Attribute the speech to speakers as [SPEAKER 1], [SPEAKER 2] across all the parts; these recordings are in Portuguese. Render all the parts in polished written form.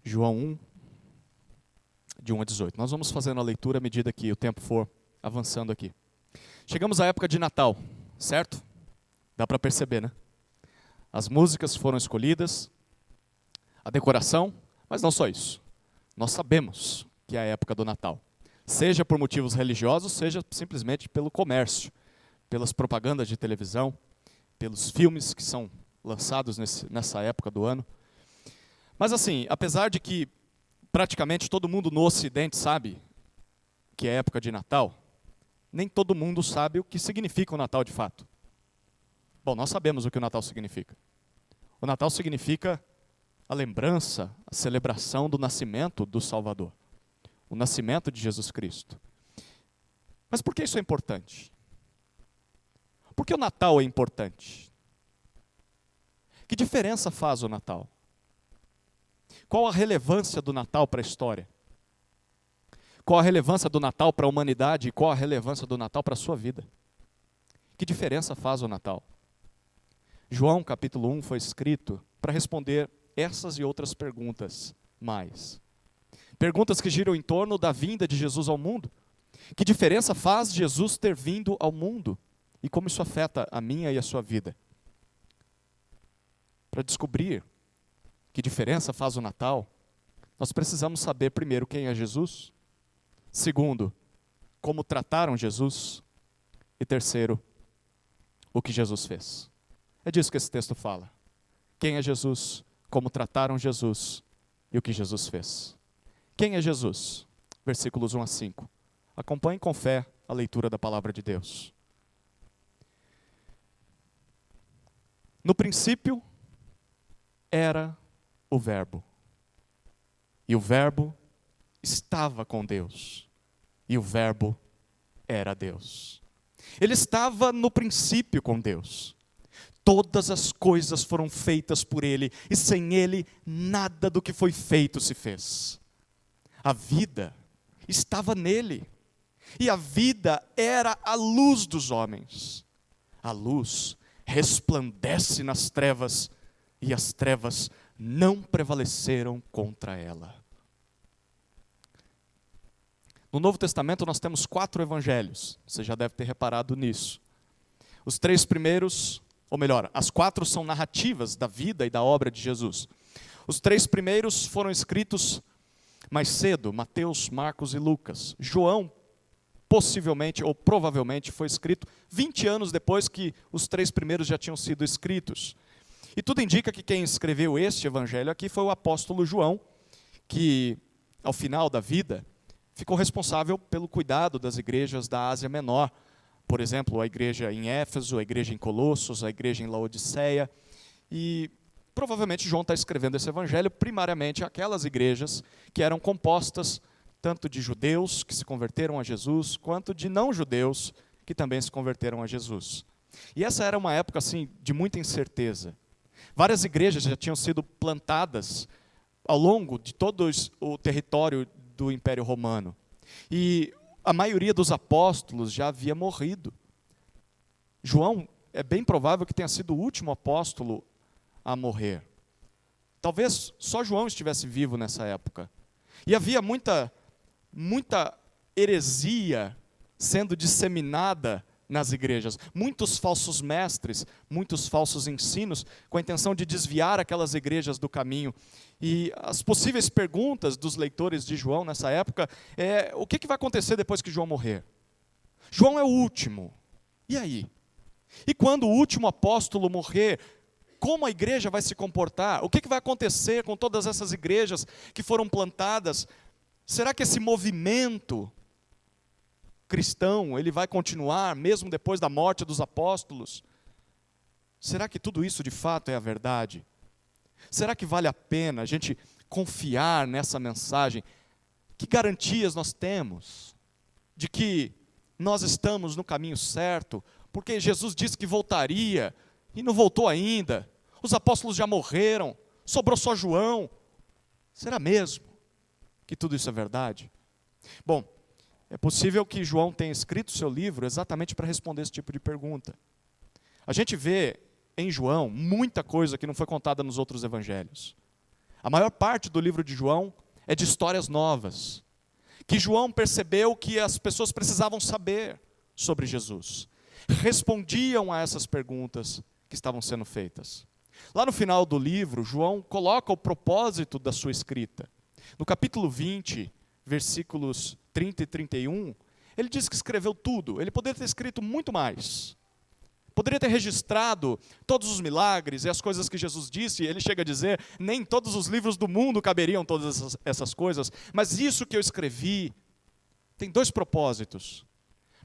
[SPEAKER 1] João 1, de 1 a 18. Nós vamos fazendo a leitura à medida que o tempo for avançando aqui. Chegamos à época de Natal, certo? Dá para perceber, né? As músicas foram escolhidas, a decoração, mas não só isso. Nós sabemos que é a época do Natal. Seja por motivos religiosos, seja simplesmente pelo comércio, pelas propagandas de televisão, pelos filmes que são lançados nessa época do ano. Mas assim, apesar de que praticamente todo mundo no Ocidente sabe que é época de Natal, nem todo mundo sabe o que significa o Natal de fato. Bom, nós sabemos o que o Natal significa. O Natal significa a lembrança, a celebração do nascimento do Salvador. O nascimento de Jesus Cristo. Mas por que isso é importante? Por que o Natal é importante? Que diferença faz o Natal? Qual a relevância do Natal para a história? Qual a relevância do Natal para a humanidade e qual a relevância do Natal para a sua vida? Que diferença faz o Natal? João capítulo 1 foi escrito para responder essas e outras perguntas mais. Perguntas que giram em torno da vinda de Jesus ao mundo. Que diferença faz Jesus ter vindo ao mundo? E como isso afeta a minha e a sua vida? Para descobrir que diferença faz o Natal, nós precisamos saber primeiro quem é Jesus. Segundo, como trataram Jesus. E terceiro, o que Jesus fez. É disso que esse texto fala. Quem é Jesus, como trataram Jesus e o que Jesus fez. Quem é Jesus? Versículos 1 a 5. Acompanhe com fé a leitura da palavra de Deus. No princípio era o Verbo. E o Verbo estava com Deus. E o Verbo era Deus. Ele estava no princípio com Deus. Todas as coisas foram feitas por Ele, e sem Ele, nada do que foi feito se fez. A vida estava nele, e a vida era a luz dos homens. A luz resplandece nas trevas, e as trevas não prevaleceram contra ela. No Novo Testamento nós temos 4 evangelhos, você já deve ter reparado nisso. Os 3 primeiros, ou melhor, as 4 são narrativas da vida e da obra de Jesus. Os 3 primeiros foram escritos mais cedo, Mateus, Marcos e Lucas. João, possivelmente ou provavelmente, foi escrito 20 anos depois que os 3 primeiros já tinham sido escritos. E tudo indica que quem escreveu este evangelho aqui foi o apóstolo João, que ao final da vida ficou responsável pelo cuidado das igrejas da Ásia Menor. Por exemplo, a igreja em Éfeso, a igreja em Colossos, a igreja em Laodiceia. E provavelmente João está escrevendo esse evangelho primariamente àquelas igrejas que eram compostas tanto de judeus que se converteram a Jesus, quanto de não-judeus que também se converteram a Jesus. E essa era uma época assim, de muita incerteza. Várias igrejas já tinham sido plantadas ao longo de todo o território do Império Romano. E a maioria dos apóstolos já havia morrido. João é bem provável que tenha sido o último apóstolo a morrer. Talvez só João estivesse vivo nessa época. E havia muita heresia sendo disseminada nas igrejas. Muitos falsos mestres, muitos falsos ensinos, com a intenção de desviar aquelas igrejas do caminho. E as possíveis perguntas dos leitores de João nessa época é: o que vai acontecer depois que João morrer? João é o último. E aí? E quando o último apóstolo morrer, como a igreja vai se comportar? O que vai acontecer com todas essas igrejas que foram plantadas? Será que esse movimento cristão, ele vai continuar mesmo depois da morte dos apóstolos? Será que tudo isso de fato é a verdade? Será que vale a pena a gente confiar nessa mensagem? Que garantias nós temos de que nós estamos no caminho certo? Porque Jesus disse que voltaria e não voltou ainda. Os apóstolos já morreram, sobrou só João. Será mesmo que tudo isso é verdade? Bom, é possível que João tenha escrito seu livro exatamente para responder esse tipo de pergunta. A gente vê em João muita coisa que não foi contada nos outros evangelhos. A maior parte do livro de João é de histórias novas, que João percebeu que as pessoas precisavam saber sobre Jesus. Respondiam a essas perguntas que estavam sendo feitas. Lá no final do livro, João coloca o propósito da sua escrita. No capítulo 20, versículos 30 e 31, ele diz que escreveu tudo. Ele poderia ter escrito muito mais. Poderia ter registrado todos os milagres e as coisas que Jesus disse. Ele chega a dizer, nem todos os livros do mundo caberiam todas essas coisas. Mas isso que eu escrevi tem dois propósitos.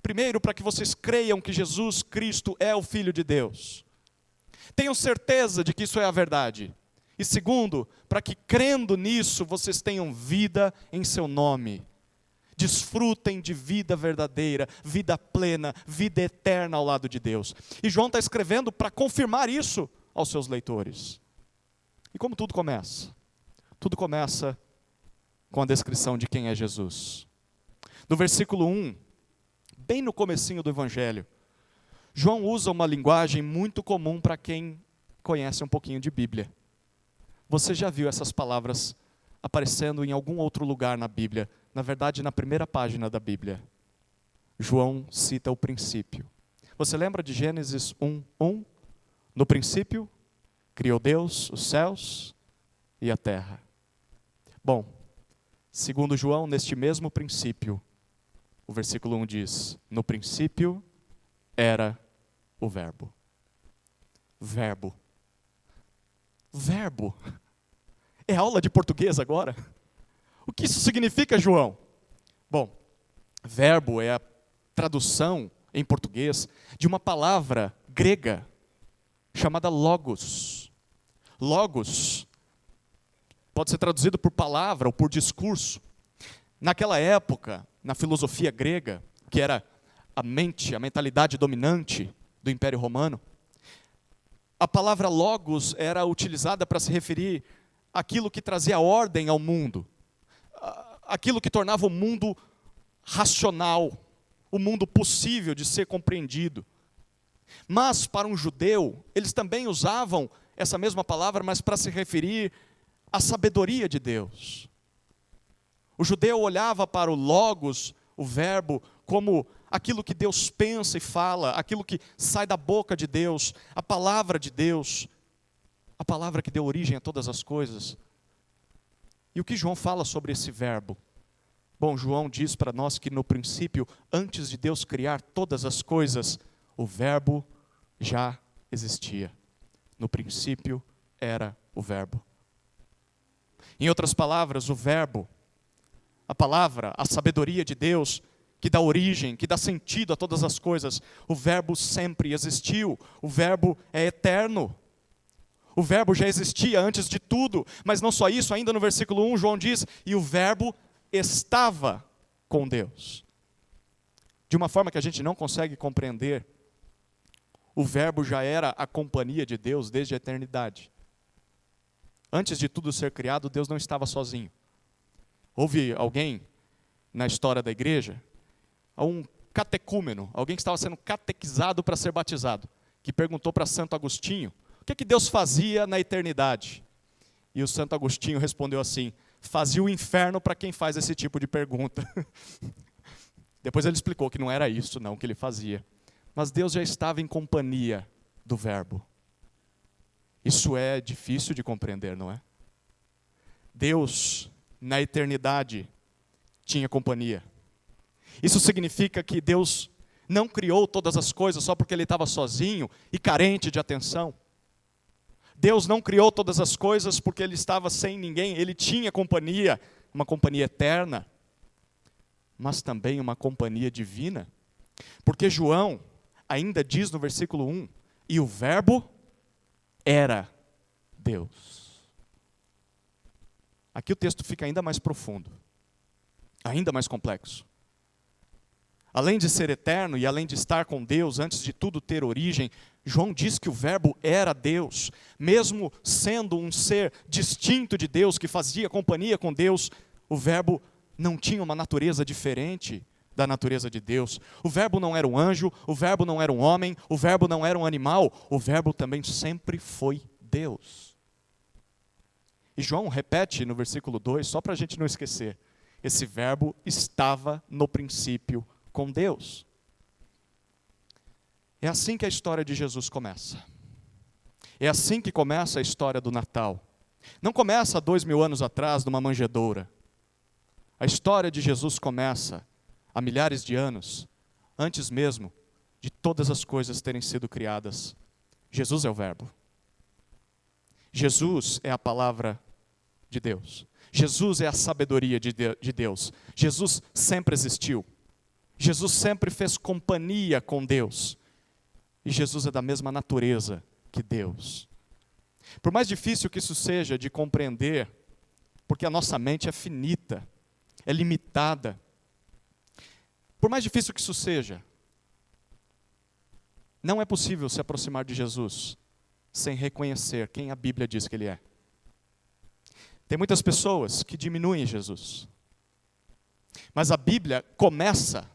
[SPEAKER 1] Primeiro, para que vocês creiam que Jesus Cristo é o Filho de Deus. Tenham certeza de que isso é a verdade. E segundo, para que crendo nisso, vocês tenham vida em seu nome. Desfrutem de vida verdadeira, vida plena, vida eterna ao lado de Deus. E João está escrevendo para confirmar isso aos seus leitores. E como tudo começa? Tudo começa com a descrição de quem é Jesus. No versículo 1, bem no comecinho do Evangelho, João usa uma linguagem muito comum para quem conhece um pouquinho de Bíblia. Você já viu essas palavras aparecendo em algum outro lugar na Bíblia? Na verdade, na primeira página da Bíblia. João cita o princípio. Você lembra de Gênesis 1:1? No princípio, criou Deus os céus e a terra. Bom, segundo João, neste mesmo princípio, o versículo 1 diz, no princípio era o verbo. Verbo. Verbo. É aula de português agora? O que isso significa, João? Bom, verbo é a tradução em português de uma palavra grega chamada logos. Logos pode ser traduzido por palavra ou por discurso. Naquela época, na filosofia grega, que era a mente, a mentalidade dominante do Império Romano, a palavra logos era utilizada para se referir àquilo que trazia ordem ao mundo, aquilo que tornava o mundo racional, o mundo possível de ser compreendido. Mas para um judeu, eles também usavam essa mesma palavra, mas para se referir à sabedoria de Deus. O judeu olhava para o logos, o verbo, como aquilo que Deus pensa e fala, aquilo que sai da boca de Deus, a palavra de Deus, a palavra que deu origem a todas as coisas. E o que João fala sobre esse verbo? Bom, João diz para nós que no princípio, antes de Deus criar todas as coisas, o verbo já existia. No princípio era o verbo. Em outras palavras, o verbo, a palavra, a sabedoria de Deus, que dá origem, que dá sentido a todas as coisas, o verbo sempre existiu, o verbo é eterno. O verbo já existia antes de tudo, mas não só isso, ainda no versículo 1, João diz, e o verbo estava com Deus. De uma forma que a gente não consegue compreender, o verbo já era a companhia de Deus desde a eternidade. Antes de tudo ser criado, Deus não estava sozinho. Houve alguém na história da igreja, um catecúmeno, alguém que estava sendo catequizado para ser batizado, que perguntou para Santo Agostinho, o que Deus fazia na eternidade? E o Santo Agostinho respondeu assim, fazia o inferno para quem faz esse tipo de pergunta. Depois ele explicou que não era isso não que ele fazia. Mas Deus já estava em companhia do verbo. Isso é difícil de compreender, não é? Deus, na eternidade, tinha companhia. Isso significa que Deus não criou todas as coisas só porque Ele estava sozinho e carente de atenção. Deus não criou todas as coisas porque Ele estava sem ninguém. Ele tinha companhia, uma companhia eterna, mas também uma companhia divina. Porque João ainda diz no versículo 1, e o verbo era Deus. Aqui o texto fica ainda mais profundo, ainda mais complexo. Além de ser eterno e além de estar com Deus, antes de tudo ter origem, João diz que o verbo era Deus. Mesmo sendo um ser distinto de Deus, que fazia companhia com Deus, o verbo não tinha uma natureza diferente da natureza de Deus. O verbo não era um anjo, o verbo não era um homem, o verbo não era um animal, o verbo também sempre foi Deus. E João repete no versículo 2, só para a gente não esquecer. Esse verbo estava no princípio com Deus. É assim que a história de Jesus começa. É assim que começa a história do Natal. Não começa 2000 anos atrás numa manjedoura. A história de Jesus começa há milhares de anos, antes mesmo de todas as coisas terem sido criadas. Jesus é o verbo. Jesus é a palavra de Deus. Jesus é a sabedoria de Deus. Jesus sempre existiu. Jesus sempre fez companhia com Deus. E Jesus é da mesma natureza que Deus. Por mais difícil que isso seja de compreender, porque a nossa mente é finita, é limitada. Por mais difícil que isso seja, não é possível se aproximar de Jesus sem reconhecer quem a Bíblia diz que Ele é. Tem muitas pessoas que diminuem Jesus. Mas a Bíblia começa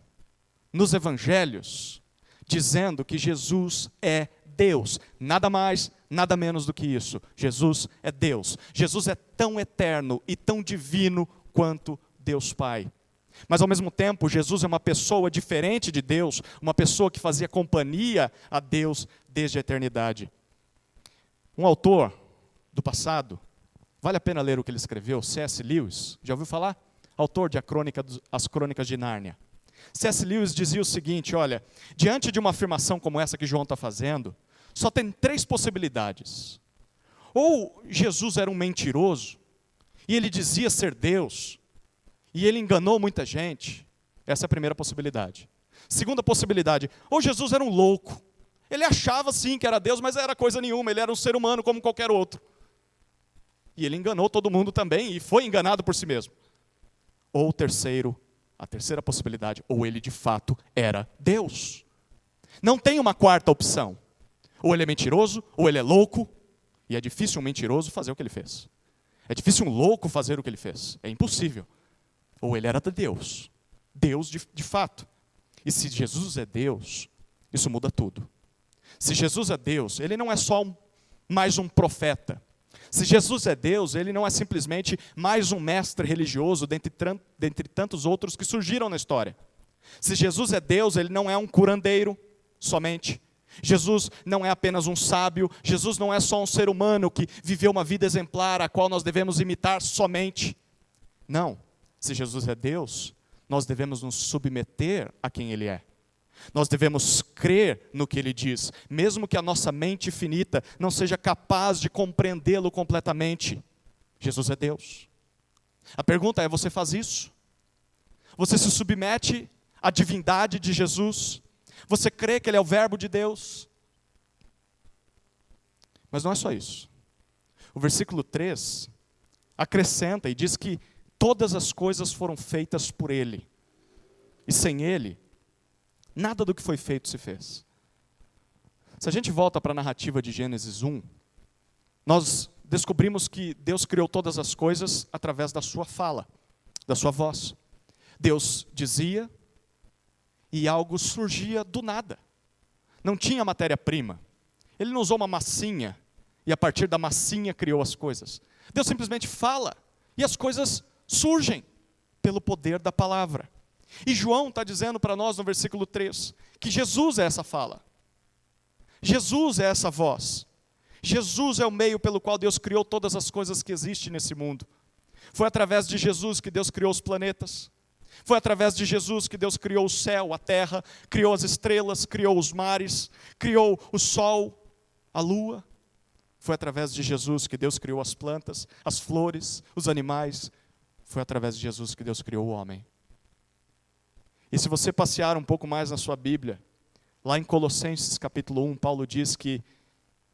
[SPEAKER 1] nos evangelhos dizendo que Jesus é Deus. Nada mais, nada menos do que isso. Jesus é Deus. Jesus é tão eterno e tão divino quanto Deus Pai. Mas ao mesmo tempo, Jesus é uma pessoa diferente de Deus, uma pessoa que fazia companhia a Deus desde a eternidade. Um autor do passado, vale a pena ler o que ele escreveu, C.S. Lewis, já ouviu falar? Autor de As Crônicas de Nárnia. C.S. Lewis dizia o seguinte, olha, diante de uma afirmação como essa que João está fazendo, só tem 3 possibilidades. Ou Jesus era um mentiroso, e ele dizia ser Deus, e ele enganou muita gente. Essa é a primeira possibilidade. Segunda possibilidade, ou Jesus era um louco. Ele achava sim que era Deus, mas era coisa nenhuma, ele era um ser humano como qualquer outro. E ele enganou todo mundo também, e foi enganado por si mesmo. Ou a terceira possibilidade, ou ele de fato era Deus. Não tem uma quarta opção. Ou ele é mentiroso, ou ele é louco, e é difícil um mentiroso fazer o que ele fez. É difícil um louco fazer o que ele fez. É impossível. Ou ele era Deus. Deus de fato. E se Jesus é Deus, isso muda tudo. Se Jesus é Deus, Ele não é só mais um profeta. Se Jesus é Deus, Ele não é simplesmente mais um mestre religioso dentre tantos outros que surgiram na história. Se Jesus é Deus, Ele não é um curandeiro somente. Jesus não é apenas um sábio. Jesus não é só um ser humano que viveu uma vida exemplar, a qual nós devemos imitar somente. Não. Se Jesus é Deus, nós devemos nos submeter a quem Ele é. Nós devemos crer no que Ele diz, mesmo que a nossa mente finita não seja capaz de compreendê-lo completamente. Jesus é Deus. A pergunta é, você faz isso? Você se submete à divindade de Jesus? Você crê que Ele é o verbo de Deus? Mas não é só isso. O versículo 3 acrescenta e diz que todas as coisas foram feitas por Ele. E sem Ele, nada do que foi feito se fez. Se a gente volta para a narrativa de Gênesis 1, nós descobrimos que Deus criou todas as coisas através da sua fala, da sua voz. Deus dizia e algo surgia do nada. Não tinha matéria-prima. Ele não usou uma massinha e a partir da massinha criou as coisas. Deus simplesmente fala e as coisas surgem pelo poder da palavra. E João está dizendo para nós no versículo 3, que Jesus é essa fala. Jesus é essa voz. Jesus é o meio pelo qual Deus criou todas as coisas que existem nesse mundo. Foi através de Jesus que Deus criou os planetas. Foi através de Jesus que Deus criou o céu, a terra, criou as estrelas, criou os mares, criou o sol, a lua. Foi através de Jesus que Deus criou as plantas, as flores, os animais. Foi através de Jesus que Deus criou o homem. E se você passear um pouco mais na sua Bíblia, lá em Colossenses capítulo 1, Paulo diz que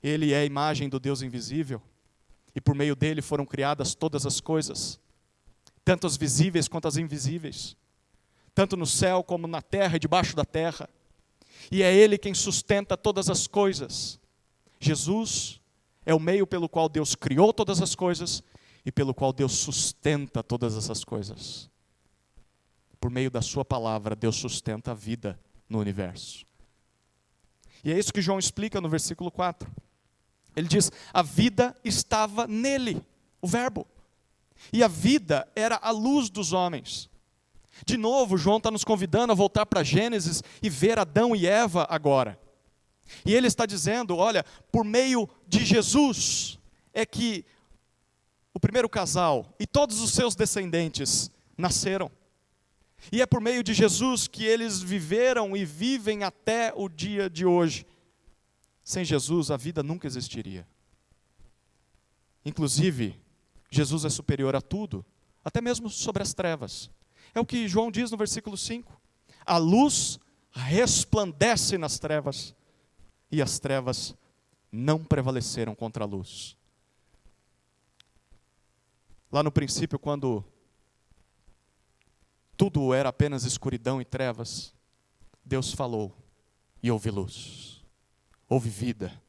[SPEAKER 1] Ele é a imagem do Deus invisível, e por meio dele foram criadas todas as coisas, tanto as visíveis quanto as invisíveis, tanto no céu como na terra e debaixo da terra. E é Ele quem sustenta todas as coisas. Jesus é o meio pelo qual Deus criou todas as coisas e pelo qual Deus sustenta todas essas coisas. Por meio da sua palavra, Deus sustenta a vida no universo. E é isso que João explica no versículo 4. Ele diz, a vida estava nele. o Verbo. E a vida era a luz dos homens. De novo, João está nos convidando a voltar para Gênesis e ver Adão e Eva agora. E ele está dizendo, olha, por meio de Jesus é que o primeiro casal e todos os seus descendentes nasceram. E é por meio de Jesus que eles viveram e vivem até o dia de hoje. Sem Jesus, a vida nunca existiria. Inclusive, Jesus é superior a tudo, até mesmo sobre as trevas. É o que João diz no versículo 5. A luz resplandece nas trevas, e as trevas não prevaleceram contra a luz. Lá no princípio, quando tudo era apenas escuridão e trevas, Deus falou e houve luz, houve vida.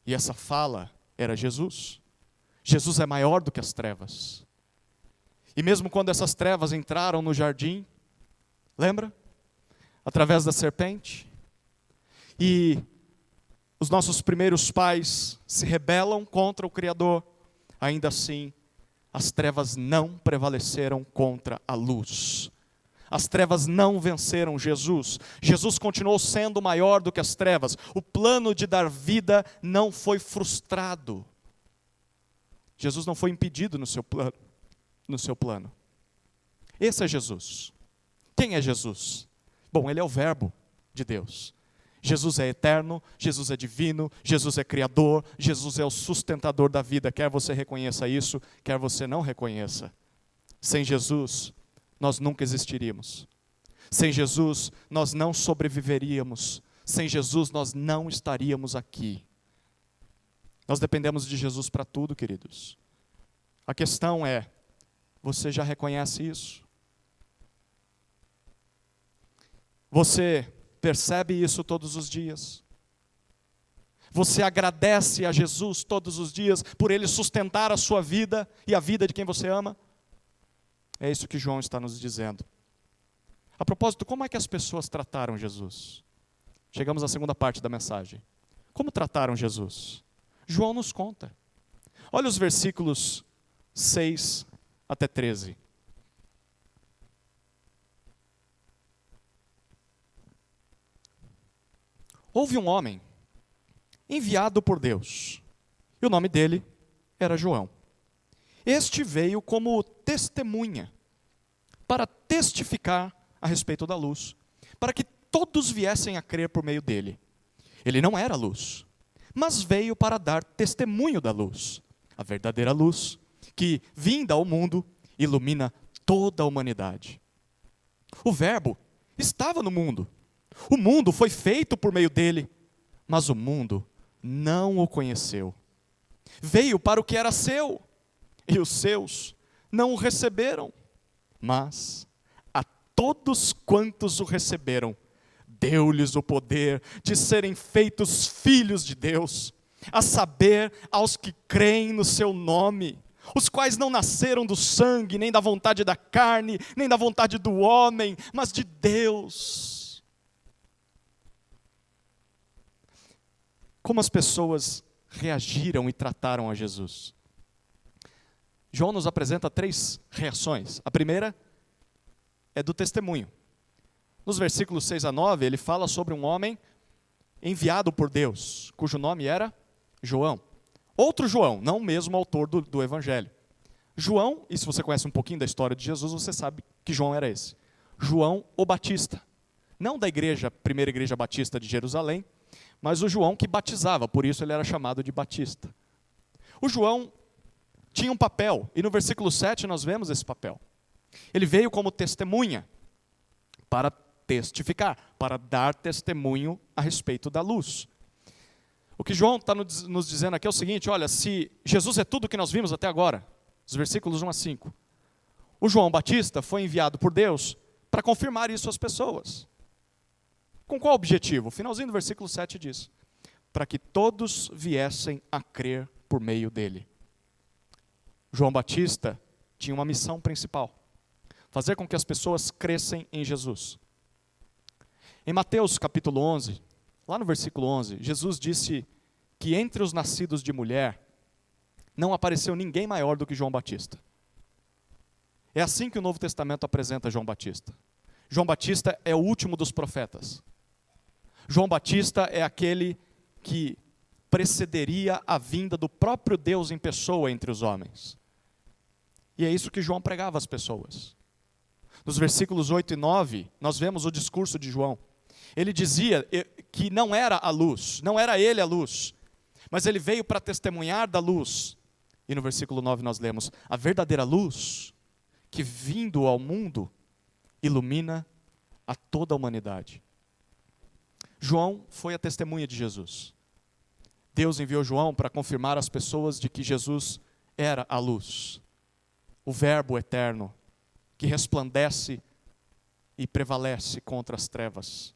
[SPEAKER 1] E essa fala era Jesus. Jesus é maior do que as trevas. E mesmo quando essas trevas entraram no jardim, lembra? Através da serpente. E os nossos primeiros pais se rebelam contra o Criador. Ainda assim, as trevas não prevaleceram contra a luz. As trevas não venceram Jesus. Jesus continuou sendo maior do que as trevas. O plano de dar vida não foi frustrado. Jesus não foi impedido no seu plano. Esse é Jesus. Quem é Jesus? Bom, ele é o Verbo de Deus. Jesus é eterno, Jesus é divino, Jesus é criador, Jesus é o sustentador da vida, quer você reconheça isso, quer você não reconheça. Sem Jesus, nós nunca existiríamos. Sem Jesus, nós não sobreviveríamos. Sem Jesus, nós não estaríamos aqui. Nós dependemos de Jesus para tudo, queridos. A questão é, você já reconhece isso? Você percebe isso todos os dias? Você agradece a Jesus todos os dias por Ele sustentar a sua vida e a vida de quem você ama? É isso que João está nos dizendo. A propósito, como é que as pessoas trataram Jesus? Chegamos à segunda parte da mensagem. Como trataram Jesus? João nos conta. Olha os versículos 6 até 13. Houve um homem enviado por Deus, e o nome dele era João. Este veio como testemunha, para testificar a respeito da luz, para que todos viessem a crer por meio dele. Ele não era luz, mas veio para dar testemunho da luz, a verdadeira luz, que, vinda ao mundo, ilumina toda a humanidade. O Verbo estava no mundo. O mundo foi feito por meio dele, mas o mundo não o conheceu. Veio para o que era seu, e os seus não o receberam. Mas a todos quantos o receberam, deu-lhes o poder de serem feitos filhos de Deus, a saber, aos que creem no seu nome, os quais não nasceram do sangue, nem da vontade da carne, nem da vontade do homem, mas de Deus. Como as pessoas reagiram e trataram a Jesus? João nos apresenta 3 reações. A primeira é do testemunho. Nos versículos 6 a 9, ele fala sobre um homem enviado por Deus, cujo nome era João. Outro João, não o mesmo autor do Evangelho. João, e se você conhece um pouquinho da história de Jesus, você sabe que João era esse. João o Batista. Não da primeira igreja batista de Jerusalém, mas o João que batizava, por isso ele era chamado de Batista. O João tinha um papel, e no versículo 7 nós vemos esse papel. Ele veio como testemunha, para testificar, para dar testemunho a respeito da luz. O que João está nos dizendo aqui é o seguinte, olha, se Jesus é tudo o que nós vimos até agora, os versículos 1 a 5, o João Batista foi enviado por Deus para confirmar isso às pessoas. Com qual objetivo? O finalzinho do versículo 7 diz, para que todos viessem a crer por meio dele. João Batista tinha uma missão principal, fazer com que as pessoas crescem em Jesus. Em Mateus capítulo 11, lá no versículo 11, Jesus disse que entre os nascidos de mulher, não apareceu ninguém maior do que João Batista. É assim que o Novo Testamento apresenta João Batista. João Batista é o último dos profetas. João Batista é aquele que precederia a vinda do próprio Deus em pessoa entre os homens. E é isso que João pregava às pessoas. Nos versículos 8 e 9, nós vemos o discurso de João. Ele dizia que não era a luz, não era ele a luz, mas ele veio para testemunhar da luz. E no versículo 9 nós lemos: a verdadeira luz, que vindo ao mundo, ilumina a toda a humanidade. João foi a testemunha de Jesus. Deus enviou João para confirmar às pessoas de que Jesus era a luz, o Verbo eterno, que resplandece e prevalece contra as trevas.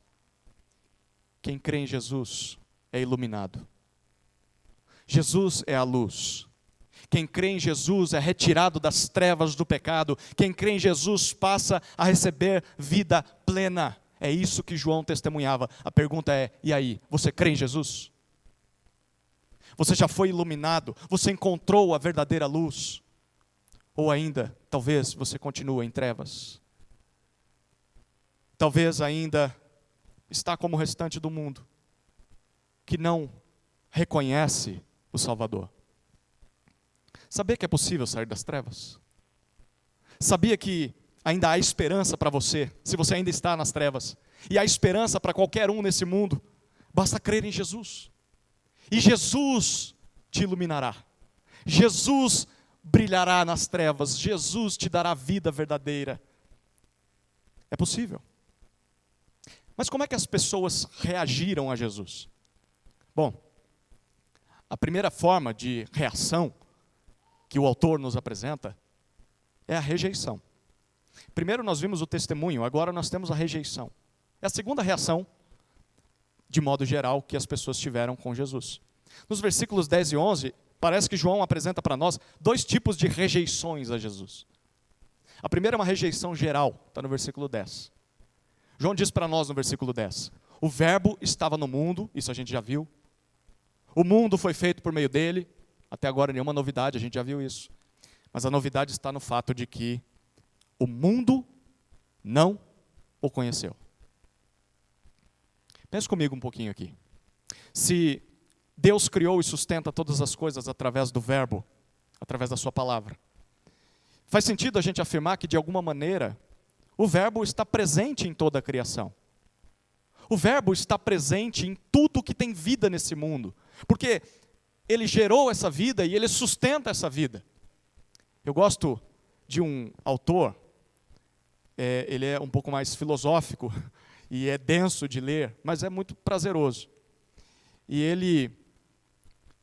[SPEAKER 1] Quem crê em Jesus é iluminado. Jesus é a luz. Quem crê em Jesus é retirado das trevas do pecado. Quem crê em Jesus passa a receber vida plena. É isso que João testemunhava. A pergunta é: e aí, você crê em Jesus? Você já foi iluminado? Você encontrou a verdadeira luz? Ou ainda, talvez você continue em trevas? Talvez ainda está como o restante do mundo, que não reconhece o Salvador. Sabia que é possível sair das trevas? Sabia que ainda há esperança para você, se você ainda está nas trevas? E há esperança para qualquer um nesse mundo. Basta crer em Jesus. E Jesus te iluminará. Jesus brilhará nas trevas. Jesus te dará vida verdadeira. É possível. Mas como é que as pessoas reagiram a Jesus? Bom, a primeira forma de reação que o autor nos apresenta é a rejeição. Primeiro nós vimos o testemunho, agora nós temos a rejeição. É a segunda reação, de modo geral, que as pessoas tiveram com Jesus. Nos versículos 10 e 11, parece que João apresenta para nós dois tipos de rejeições a Jesus. A primeira é uma rejeição geral, está no versículo 10. João diz para nós no versículo 10, o verbo estava no mundo, isso a gente já viu. O mundo foi feito por meio dele, até agora nenhuma novidade, a gente já viu isso. Mas a novidade está no fato de que o mundo não o conheceu. Pense comigo um pouquinho aqui. Se Deus criou e sustenta todas as coisas através do verbo, através da sua palavra, faz sentido a gente afirmar que de alguma maneira o verbo está presente em toda a criação. O verbo está presente em tudo que tem vida nesse mundo, porque ele gerou essa vida e ele sustenta essa vida. Eu gosto de um autor, ele é um pouco mais filosófico e é denso de ler, mas é muito prazeroso. E ele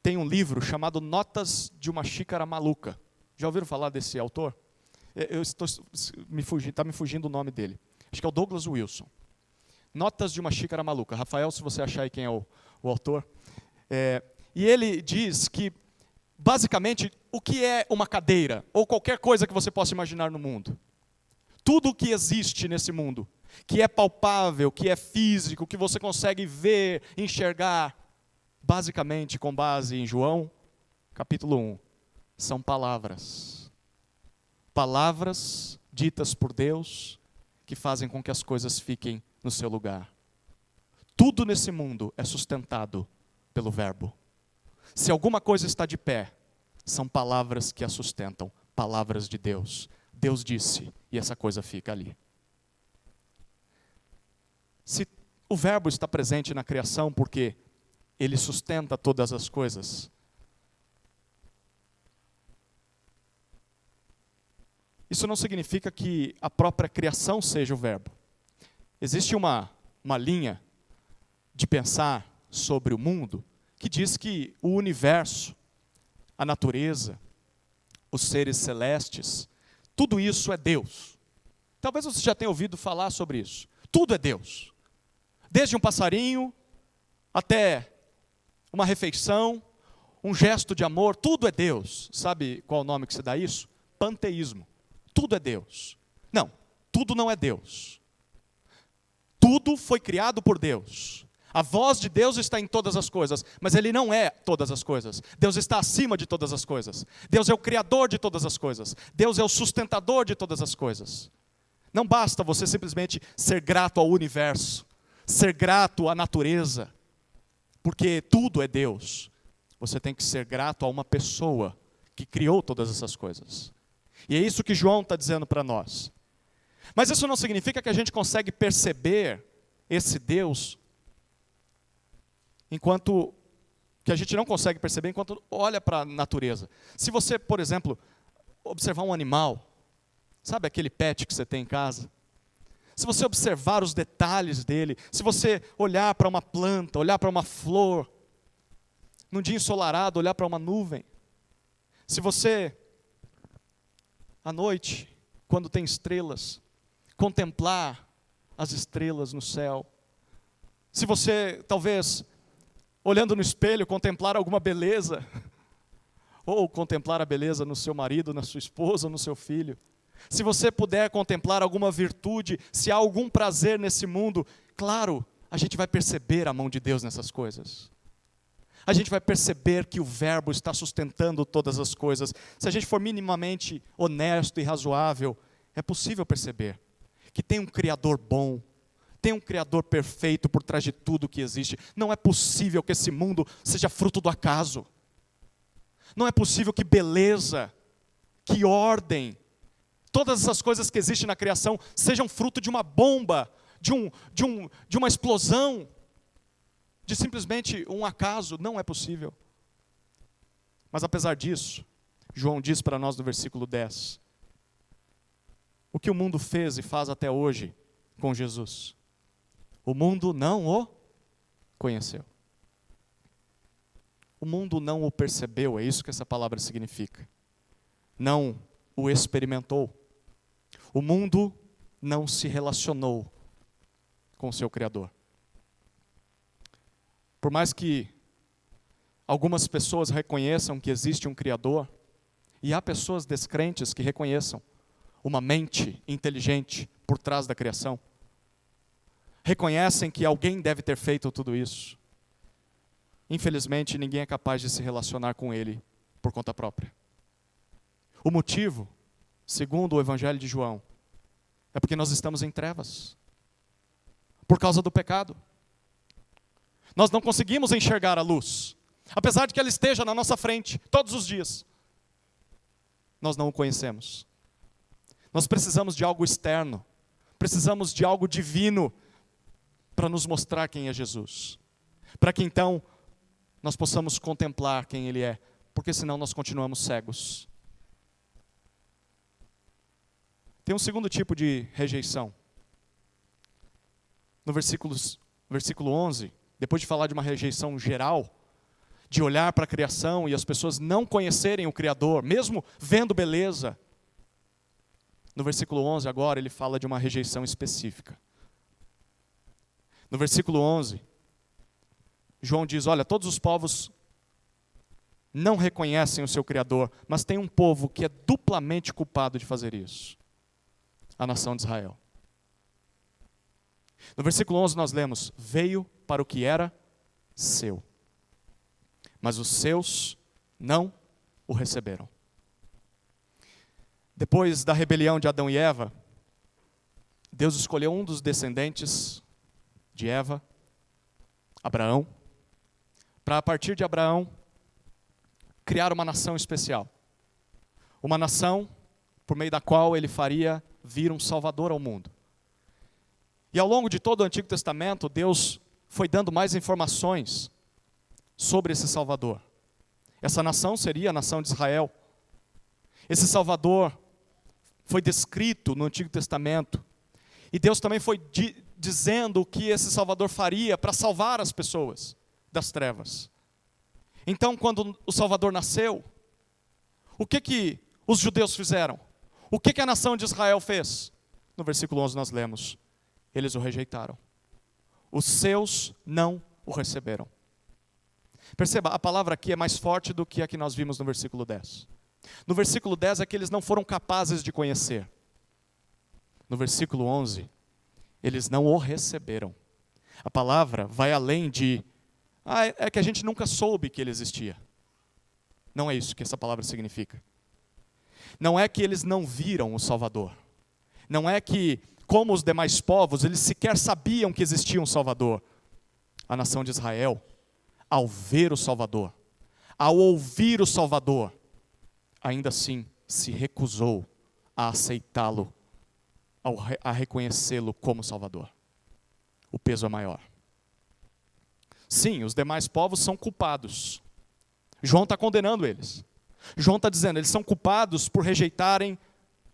[SPEAKER 1] tem um livro chamado Notas de uma Xícara Maluca. Já ouviram falar desse autor? Está me fugindo o nome dele. Acho que é o Douglas Wilson. Notas de uma Xícara Maluca. Rafael, se você achar aí quem é o autor. E ele diz que, basicamente, o que é uma cadeira, ou qualquer coisa que você possa imaginar no mundo? Tudo o que existe nesse mundo, que é palpável, que é físico, que você consegue ver, enxergar, basicamente, com base em João, capítulo 1, são palavras. Palavras ditas por Deus, que fazem com que as coisas fiquem no seu lugar. Tudo nesse mundo é sustentado pelo verbo. Se alguma coisa está de pé, são palavras que a sustentam, palavras de Deus. Deus disse, e essa coisa fica ali. Se o verbo está presente na criação porque ele sustenta todas as coisas, isso não significa que a própria criação seja o verbo. Existe uma linha de pensar sobre o mundo que diz que o universo, a natureza, os seres celestes, tudo isso é Deus. Talvez você já tenha ouvido falar sobre isso. Tudo é Deus. Desde um passarinho até uma refeição, um gesto de amor, tudo é Deus. Sabe qual é o nome que se dá a isso? Panteísmo. Tudo é Deus. Não, tudo não é Deus. Tudo foi criado por Deus. A voz de Deus está em todas as coisas, mas Ele não é todas as coisas. Deus está acima de todas as coisas. Deus é o Criador de todas as coisas. Deus é o sustentador de todas as coisas. Não basta você simplesmente ser grato ao universo, ser grato à natureza, porque tudo é Deus. Você tem que ser grato a uma pessoa que criou todas essas coisas. E é isso que João está dizendo para nós. Mas isso não significa que a gente consegue perceber esse Deus enquanto que a gente não consegue perceber enquanto olha para a natureza. Se você, por exemplo, observar um animal, sabe aquele pet que você tem em casa? Se você observar os detalhes dele, se você olhar para uma planta, olhar para uma flor, num dia ensolarado, olhar para uma nuvem, se você, à noite, quando tem estrelas, contemplar as estrelas no céu, se você, talvez, olhando no espelho, contemplar alguma beleza, ou contemplar a beleza no seu marido, na sua esposa, no seu filho. Se você puder contemplar alguma virtude, se há algum prazer nesse mundo, claro, a gente vai perceber a mão de Deus nessas coisas. A gente vai perceber que o Verbo está sustentando todas as coisas. Se a gente for minimamente honesto e razoável, é possível perceber que tem um Criador bom, tem um Criador perfeito por trás de tudo que existe. Não é possível que esse mundo seja fruto do acaso. Não é possível que beleza, que ordem, todas essas coisas que existem na criação sejam fruto de uma bomba, de uma explosão, de simplesmente um acaso. Não é possível. Mas apesar disso, João diz para nós no versículo 10, o que o mundo fez e faz até hoje com Jesus. O mundo não o conheceu. O mundo não o percebeu, é isso que essa palavra significa. Não o experimentou. O mundo não se relacionou com o seu Criador. Por mais que algumas pessoas reconheçam que existe um Criador, e há pessoas descrentes que reconheçam uma mente inteligente por trás da criação, reconhecem que alguém deve ter feito tudo isso. Infelizmente, ninguém é capaz de se relacionar com Ele por conta própria. O motivo, segundo o Evangelho de João, é porque nós estamos em trevas. Por causa do pecado. Nós não conseguimos enxergar a luz. Apesar de que ela esteja na nossa frente, todos os dias. Nós não o conhecemos. Nós precisamos de algo externo. Precisamos de algo divino para nos mostrar quem é Jesus. Para que então nós possamos contemplar quem Ele é. Porque senão nós continuamos cegos. Tem um segundo tipo de rejeição. No versículo 11, depois de falar de uma rejeição geral, de olhar para a criação e as pessoas não conhecerem o Criador, mesmo vendo beleza. No versículo 11 agora ele fala de uma rejeição específica. No versículo 11, João diz, olha, todos os povos não reconhecem o seu Criador, mas tem um povo que é duplamente culpado de fazer isso. A nação de Israel. No versículo 11 nós lemos, veio para o que era seu, mas os seus não o receberam. Depois da rebelião de Adão e Eva, Deus escolheu um dos descendentes de Eva, Abraão, para a partir de Abraão, criar uma nação especial. Uma nação por meio da qual ele faria vir um Salvador ao mundo. E ao longo de todo o Antigo Testamento, Deus foi dando mais informações sobre esse Salvador. Essa nação seria a nação de Israel. Esse Salvador foi descrito no Antigo Testamento. E Deus também foi dizendo o que esse Salvador faria para salvar as pessoas das trevas. Então, quando o Salvador nasceu, o que os judeus fizeram? O que a nação de Israel fez? No versículo 11 nós lemos, eles o rejeitaram. Os seus não o receberam. Perceba, a palavra aqui é mais forte do que a que nós vimos no versículo 10. No versículo 10 é que eles não foram capazes de conhecer. No versículo 11, eles não o receberam. A palavra vai além de, é que a gente nunca soube que ele existia. Não é isso que essa palavra significa. Não é que eles não viram o Salvador. Não é que, como os demais povos, eles sequer sabiam que existia um Salvador. A nação de Israel, ao ver o Salvador, ao ouvir o Salvador, ainda assim se recusou a aceitá-lo, a reconhecê-lo como Salvador. O peso é maior. Sim, os demais povos são culpados. João está condenando eles. João está dizendo, eles são culpados por rejeitarem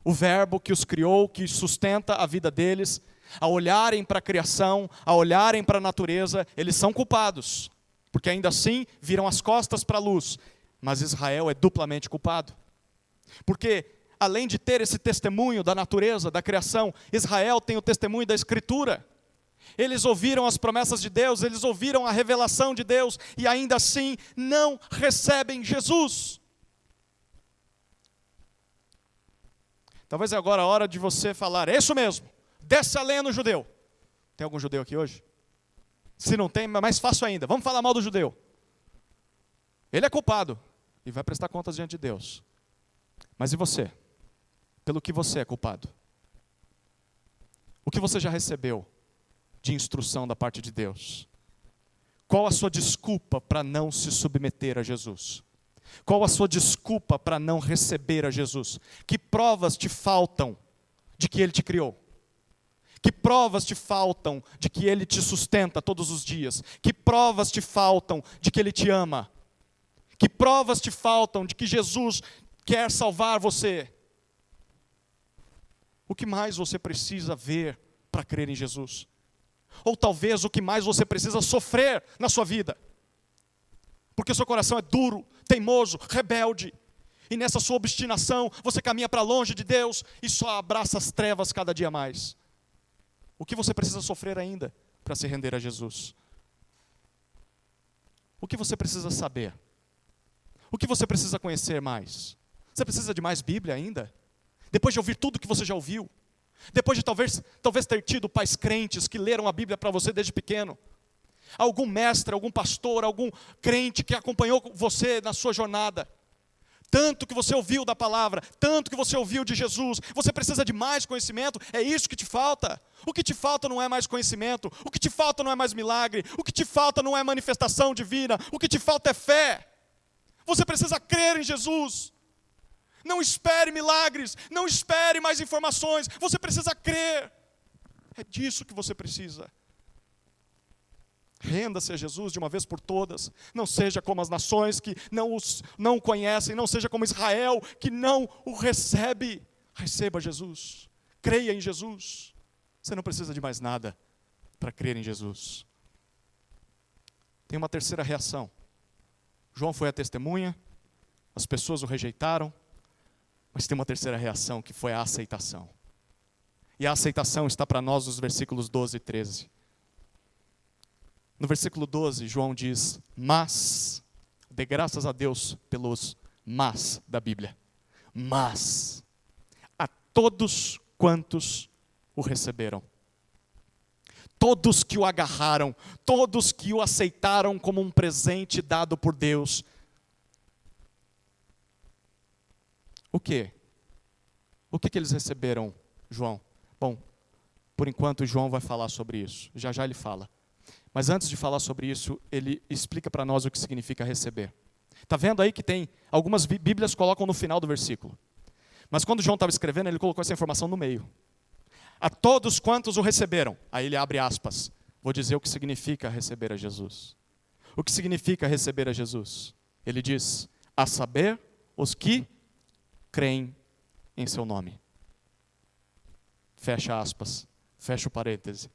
[SPEAKER 1] o verbo que os criou, que sustenta a vida deles, a olharem para a criação, a olharem para a natureza, eles são culpados, porque ainda assim viram as costas para a luz. Mas Israel é duplamente culpado. Porque, além de ter esse testemunho da natureza, da criação, Israel tem o testemunho da Escritura. Eles ouviram as promessas de Deus, eles ouviram a revelação de Deus, e ainda assim não recebem Jesus. Talvez agora a hora de você falar, é isso mesmo, desce a lenha no judeu. Tem algum judeu aqui hoje? Se não tem, é mais fácil ainda, vamos falar mal do judeu. Ele é culpado, e vai prestar contas diante de Deus. Mas e você? Pelo que você é culpado? O que você já recebeu de instrução da parte de Deus? Qual a sua desculpa para não se submeter a Jesus? Qual a sua desculpa para não receber a Jesus? Que provas te faltam de que Ele te criou? Que provas te faltam de que Ele te sustenta todos os dias? Que provas te faltam de que Ele te ama? Que provas te faltam de que Jesus quer salvar você? O que mais você precisa ver para crer em Jesus? Ou talvez o que mais você precisa sofrer na sua vida? Porque o seu coração é duro, teimoso, rebelde. E nessa sua obstinação, você caminha para longe de Deus e só abraça as trevas cada dia mais. O que você precisa sofrer ainda para se render a Jesus? O que você precisa saber? O que você precisa conhecer mais? Você precisa de mais Bíblia ainda? Depois de ouvir tudo que você já ouviu? Depois de talvez ter tido pais crentes que leram a Bíblia para você desde pequeno? Algum mestre, algum pastor, algum crente que acompanhou você na sua jornada? Tanto que você ouviu da palavra, tanto que você ouviu de Jesus, você precisa de mais conhecimento, é isso que te falta. O que te falta não é mais conhecimento, o que te falta não é mais milagre, o que te falta não é manifestação divina, o que te falta é fé. Você precisa crer em Jesus. Não espere milagres, não espere mais informações, você precisa crer. É disso que você precisa. Renda-se a Jesus de uma vez por todas. Não seja como as nações que não o conhecem. Não seja como Israel que não o recebe. Receba Jesus. Creia em Jesus. Você não precisa de mais nada para crer em Jesus. Tem uma terceira reação. João foi a testemunha. As pessoas o rejeitaram. Mas tem uma terceira reação que foi a aceitação. E a aceitação está para nós nos versículos 12 e 13. No versículo 12, João diz, mas, dê graças a Deus pelos mas da Bíblia. Mas, a todos quantos o receberam. Todos que o agarraram, todos que o aceitaram como um presente dado por Deus. O quê? O que eles receberam, João? Bom, por enquanto João vai falar sobre isso. Já já ele fala. Mas antes de falar sobre isso, ele explica para nós o que significa receber. Está vendo aí que tem, algumas Bíblias colocam no final do versículo. Mas quando João estava escrevendo, ele colocou essa informação no meio. A todos quantos o receberam. Aí ele abre aspas. Vou dizer o que significa receber a Jesus. O que significa receber a Jesus? Ele diz, a saber, os que creem em seu nome. Fecha aspas. Fecha o parêntese.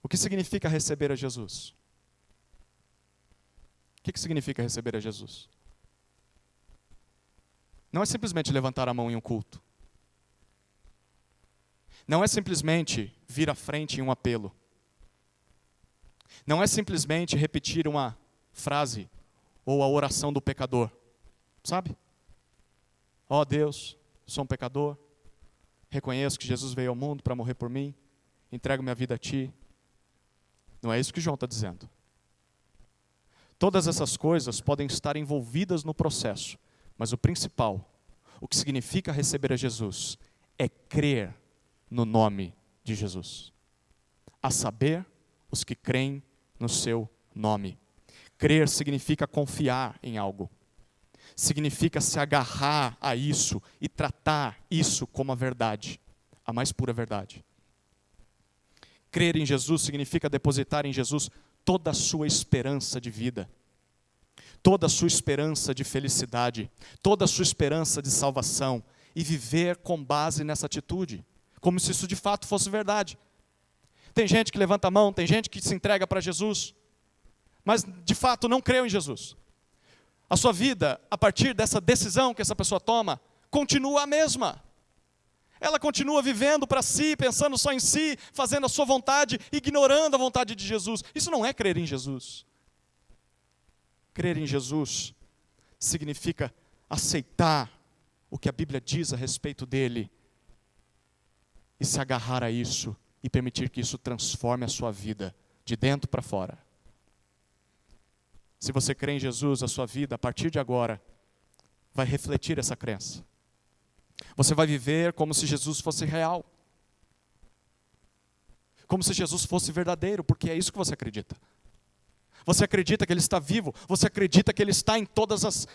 [SPEAKER 1] O que significa receber a Jesus? O que significa receber a Jesus? Não é simplesmente levantar a mão em um culto. Não é simplesmente vir à frente em um apelo. Não é simplesmente repetir uma frase ou a oração do pecador. Sabe? Ó Deus, sou um pecador. Reconheço que Jesus veio ao mundo para morrer por mim. Entrego minha vida a Ti. Não é isso que João está dizendo. Todas essas coisas podem estar envolvidas no processo, mas o principal, o que significa receber a Jesus, é crer no nome de Jesus. A saber, os que creem no seu nome. Crer significa confiar em algo. Significa se agarrar a isso e tratar isso como a verdade, a mais pura verdade. Crer em Jesus significa depositar em Jesus toda a sua esperança de vida, toda a sua esperança de felicidade, toda a sua esperança de salvação, e viver com base nessa atitude, como se isso de fato fosse verdade. Tem gente que levanta a mão, tem gente que se entrega para Jesus, mas de fato não creu em Jesus. A sua vida, a partir dessa decisão que essa pessoa toma, continua a mesma. Ela continua vivendo para si, pensando só em si, fazendo a sua vontade, ignorando a vontade de Jesus. Isso não é crer em Jesus. Crer em Jesus significa aceitar o que a Bíblia diz a respeito dele e se agarrar a isso e permitir que isso transforme a sua vida de dentro para fora. Se você crê em Jesus, a sua vida, a partir de agora, vai refletir essa crença. Você vai viver como se Jesus fosse real. Como se Jesus fosse verdadeiro, porque é isso que você acredita. Você acredita que Ele está vivo, você acredita que Ele está em todas as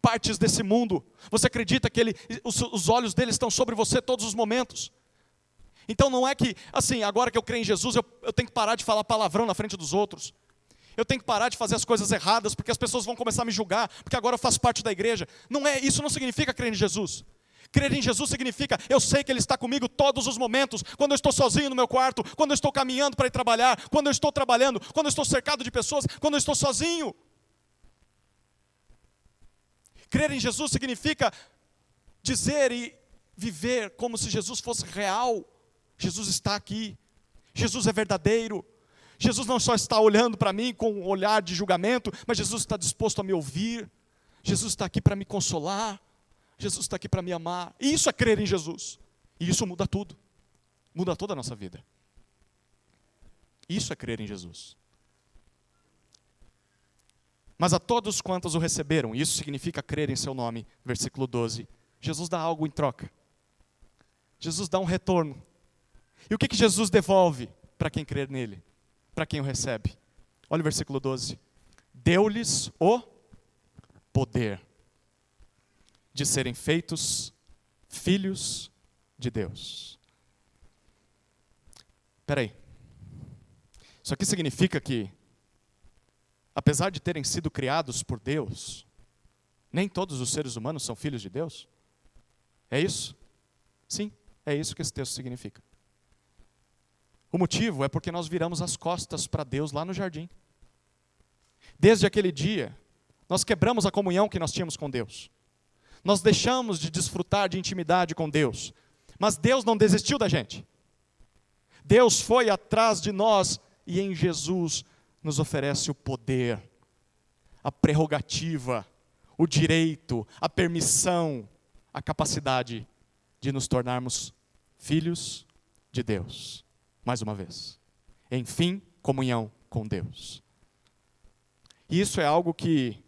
[SPEAKER 1] partes desse mundo. Você acredita que os olhos dele estão sobre você todos os momentos. Então não é que, assim, agora que eu creio em Jesus, eu tenho que parar de falar palavrão na frente dos outros. Eu tenho que parar de fazer as coisas erradas, porque as pessoas vão começar a me julgar, porque agora eu faço parte da igreja. Não é, isso não significa crer em Jesus. Crer em Jesus significa, eu sei que Ele está comigo todos os momentos, quando eu estou sozinho no meu quarto, quando eu estou caminhando para ir trabalhar, quando eu estou trabalhando, quando eu estou cercado de pessoas, quando eu estou sozinho. Crer em Jesus significa dizer e viver como se Jesus fosse real. Jesus está aqui, Jesus é verdadeiro. Jesus não só está olhando para mim com um olhar de julgamento, mas Jesus está disposto a me ouvir. Jesus está aqui para me consolar. Jesus está aqui para me amar. E isso é crer em Jesus. E isso muda tudo. Muda toda a nossa vida. Isso é crer em Jesus. Mas a todos quantos o receberam, isso significa crer em seu nome, versículo 12, Jesus dá algo em troca. Jesus dá um retorno. E o que Jesus devolve para quem crer nele? Para quem o recebe? Olha o versículo 12. Deu-lhes o poder de serem feitos filhos de Deus. Espera aí. Isso aqui significa que, apesar de terem sido criados por Deus, nem todos os seres humanos são filhos de Deus? É isso? Sim, é isso que esse texto significa. O motivo é porque nós viramos as costas para Deus lá no jardim. Desde aquele dia, nós quebramos a comunhão que nós tínhamos com Deus. Nós deixamos de desfrutar de intimidade com Deus. Mas Deus não desistiu da gente. Deus foi atrás de nós e em Jesus nos oferece o poder, a prerrogativa, o direito, a permissão, a capacidade de nos tornarmos filhos de Deus. Mais uma vez. Enfim, comunhão com Deus. E isso é algo que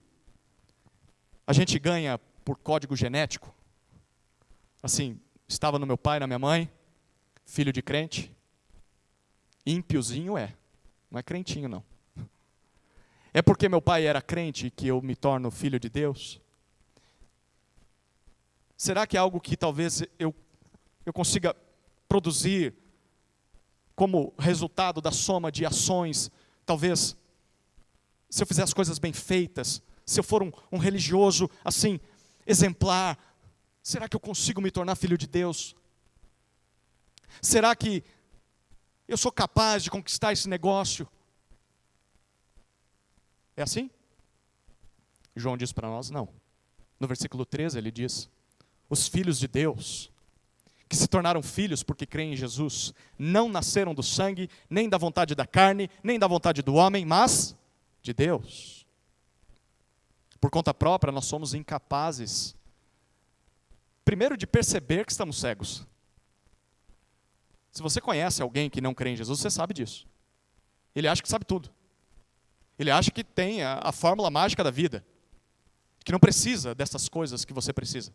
[SPEAKER 1] a gente ganha por código genético. Assim, estava no meu pai, na minha mãe, filho de crente. Ímpiozinho não é crentinho não. É porque meu pai era crente que eu me torno filho de Deus? Será que é algo que talvez eu consiga produzir como resultado da soma de ações? Talvez, se eu fizer as coisas bem feitas, se eu for um religioso assim, exemplar, será que eu consigo me tornar filho de Deus? Será que eu sou capaz de conquistar esse negócio? É assim? João diz para nós, não. No versículo 13 ele diz, os filhos de Deus, que se tornaram filhos porque creem em Jesus, não nasceram do sangue, nem da vontade da carne, nem da vontade do homem, mas de Deus. Por conta própria, nós somos incapazes, primeiro, de perceber que estamos cegos. Se você conhece alguém que não crê em Jesus, você sabe disso. Ele acha que sabe tudo. Ele acha que tem a fórmula mágica da vida. Que não precisa dessas coisas que você precisa.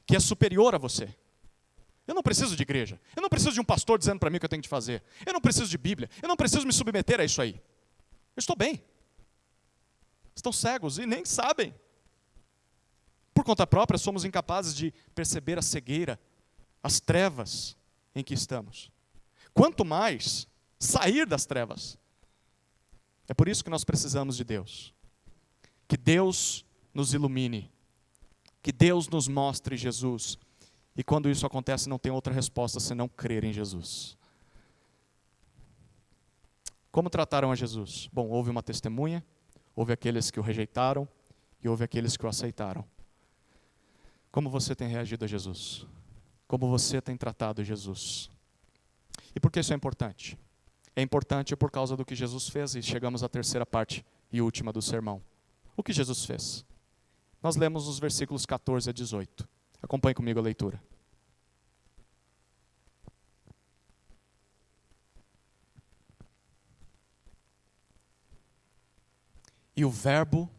[SPEAKER 1] Que é superior a você. Eu não preciso de igreja. Eu não preciso de um pastor dizendo para mim o que eu tenho que fazer. Eu não preciso de Bíblia. Eu não preciso me submeter a isso aí. Eu estou bem. Estão cegos e nem sabem. Por conta própria, somos incapazes de perceber a cegueira, as trevas em que estamos. Quanto mais sair das trevas. É por isso que nós precisamos de Deus. Que Deus nos ilumine. Que Deus nos mostre Jesus. E quando isso acontece, não tem outra resposta senão crer em Jesus. Como trataram a Jesus? Bom, houve uma testemunha, houve aqueles que o rejeitaram e houve aqueles que o aceitaram. Como você tem reagido a Jesus? Como você tem tratado Jesus? E por que isso é importante? É importante por causa do que Jesus fez, e chegamos à terceira parte e última do sermão. O que Jesus fez? Nós lemos os versículos 14 a 18. Acompanhe comigo a leitura. E o Verbo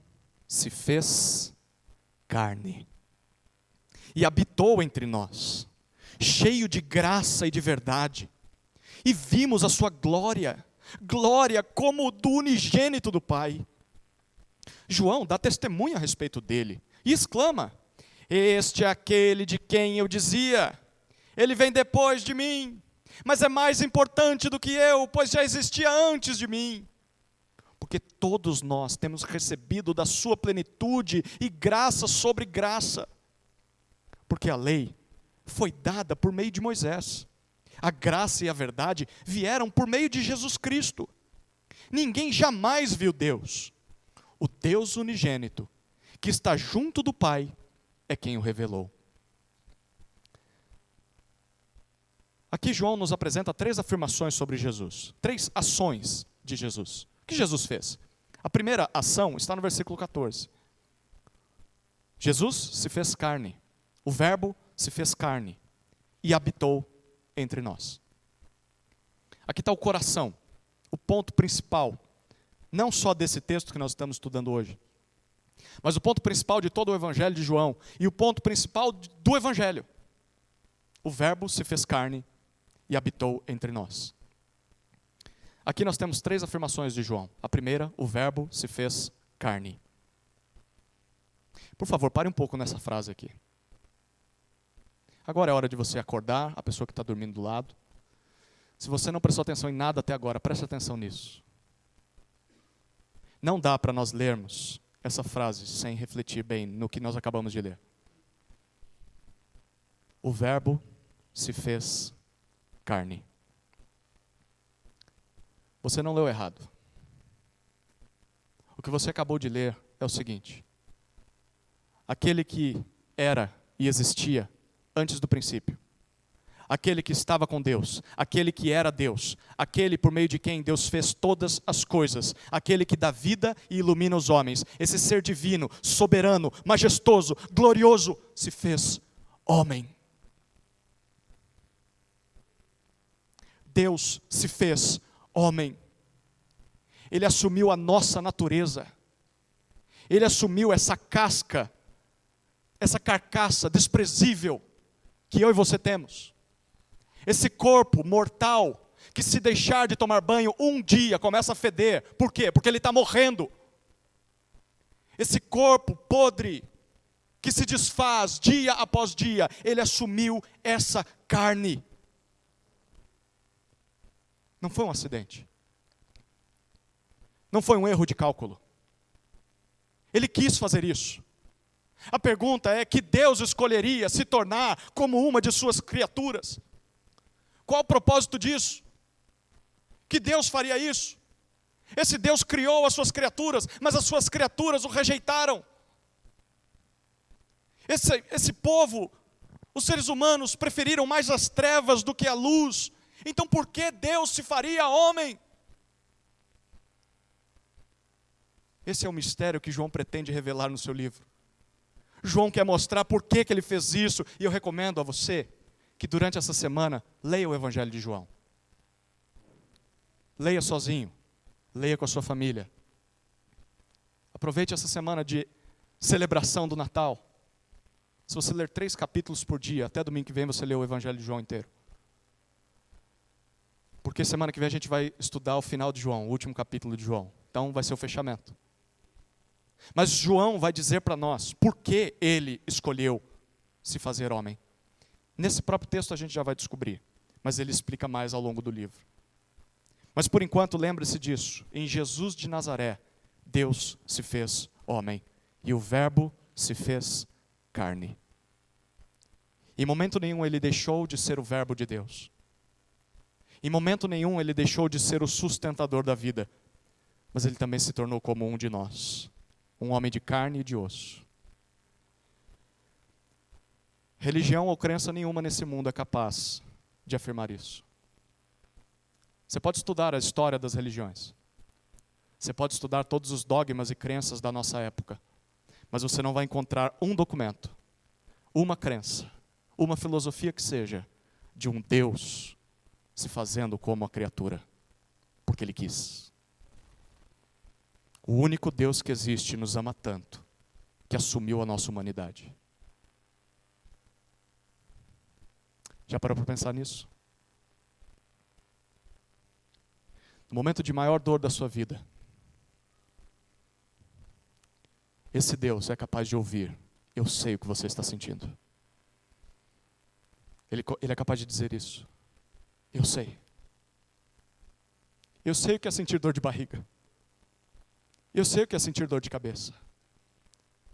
[SPEAKER 1] se fez carne e habitou entre nós, cheio de graça e de verdade. E vimos a sua glória, glória como do unigênito do Pai. João dá testemunho a respeito dele e exclama: este é aquele de quem eu dizia, ele vem depois de mim, mas é mais importante do que eu, pois já existia antes de mim. Porque todos nós temos recebido da sua plenitude e graça sobre graça. Porque a lei foi dada por meio de Moisés. A graça e a verdade vieram por meio de Jesus Cristo. Ninguém jamais viu Deus. O Deus unigênito, que está junto do Pai, é quem o revelou. Aqui João nos apresenta 3 afirmações sobre Jesus. 3 ações de Jesus. O que Jesus fez? A primeira ação está no versículo 14. Jesus se fez carne. O Verbo se fez carne e habitou entre nós. Aqui está o coração, o ponto principal, não só desse texto que nós estamos estudando hoje, mas o ponto principal de todo o Evangelho de João e o ponto principal do Evangelho. O Verbo se fez carne e habitou entre nós. Aqui nós temos 3 afirmações de João. A primeira, o Verbo se fez carne. Por favor, pare um pouco nessa frase aqui. Agora é hora de você acordar, a pessoa que está dormindo do lado. Se você não prestou atenção em nada até agora, preste atenção nisso. Não dá para nós lermos essa frase sem refletir bem no que nós acabamos de ler. O Verbo se fez carne. Você não leu errado. O que você acabou de ler é o seguinte: aquele que era e existia antes do princípio, aquele que estava com Deus, aquele que era Deus, aquele por meio de quem Deus fez todas as coisas, aquele que dá vida e ilumina os homens, esse ser divino, soberano, majestoso, glorioso, se fez homem. Deus se fez homem. Ele assumiu a nossa natureza. Ele assumiu essa casca, essa carcaça desprezível que eu e você temos. Esse corpo mortal que, se deixar de tomar banho um dia, começa a feder. Por quê? Porque ele está morrendo. Esse corpo podre que se desfaz dia após dia, ele assumiu essa carne. Não foi um acidente. Não foi um erro de cálculo. Ele quis fazer isso. A pergunta é: que Deus escolheria se tornar como uma de suas criaturas? Qual o propósito disso? Que Deus faria isso? Esse Deus criou as suas criaturas, mas as suas criaturas o rejeitaram. Esse povo, os seres humanos, preferiram mais as trevas do que a luz. Então por que Deus se faria homem? Esse é o mistério que João pretende revelar no seu livro. João quer mostrar por que ele fez isso, e eu recomendo a você que durante essa semana leia o Evangelho de João. Leia sozinho, Leia com a sua família. Aproveite essa semana de celebração do Natal. Se você ler 3 capítulos por dia, até domingo que vem você lê o Evangelho de João inteiro. Porque semana que vem a gente vai estudar o final de João, o último capítulo de João. Então vai ser o fechamento. Mas João vai dizer para nós por que ele escolheu se fazer homem. Nesse próprio texto a gente já vai descobrir, mas ele explica mais ao longo do livro. Mas por enquanto lembre-se disso, em Jesus de Nazaré, Deus se fez homem e o Verbo se fez carne. Em momento nenhum ele deixou de ser o Verbo de Deus. Em momento nenhum ele deixou de ser o sustentador da vida, mas ele também se tornou como um de nós, um homem de carne e de osso. Religião ou crença nenhuma nesse mundo é capaz de afirmar isso. Você pode estudar a história das religiões. Você pode estudar todos os dogmas e crenças da nossa época. Mas você não vai encontrar um documento, uma crença, uma filosofia que seja de um Deus se fazendo como a criatura, porque Ele quis. O único Deus que existe nos ama tanto, que assumiu a nossa humanidade. Já parou para pensar nisso? No momento de maior dor da sua vida, esse Deus é capaz de ouvir, eu sei o que você está sentindo. Ele é capaz de dizer isso. Eu sei. Eu sei o que é sentir dor de barriga. Eu sei o que é sentir dor de cabeça.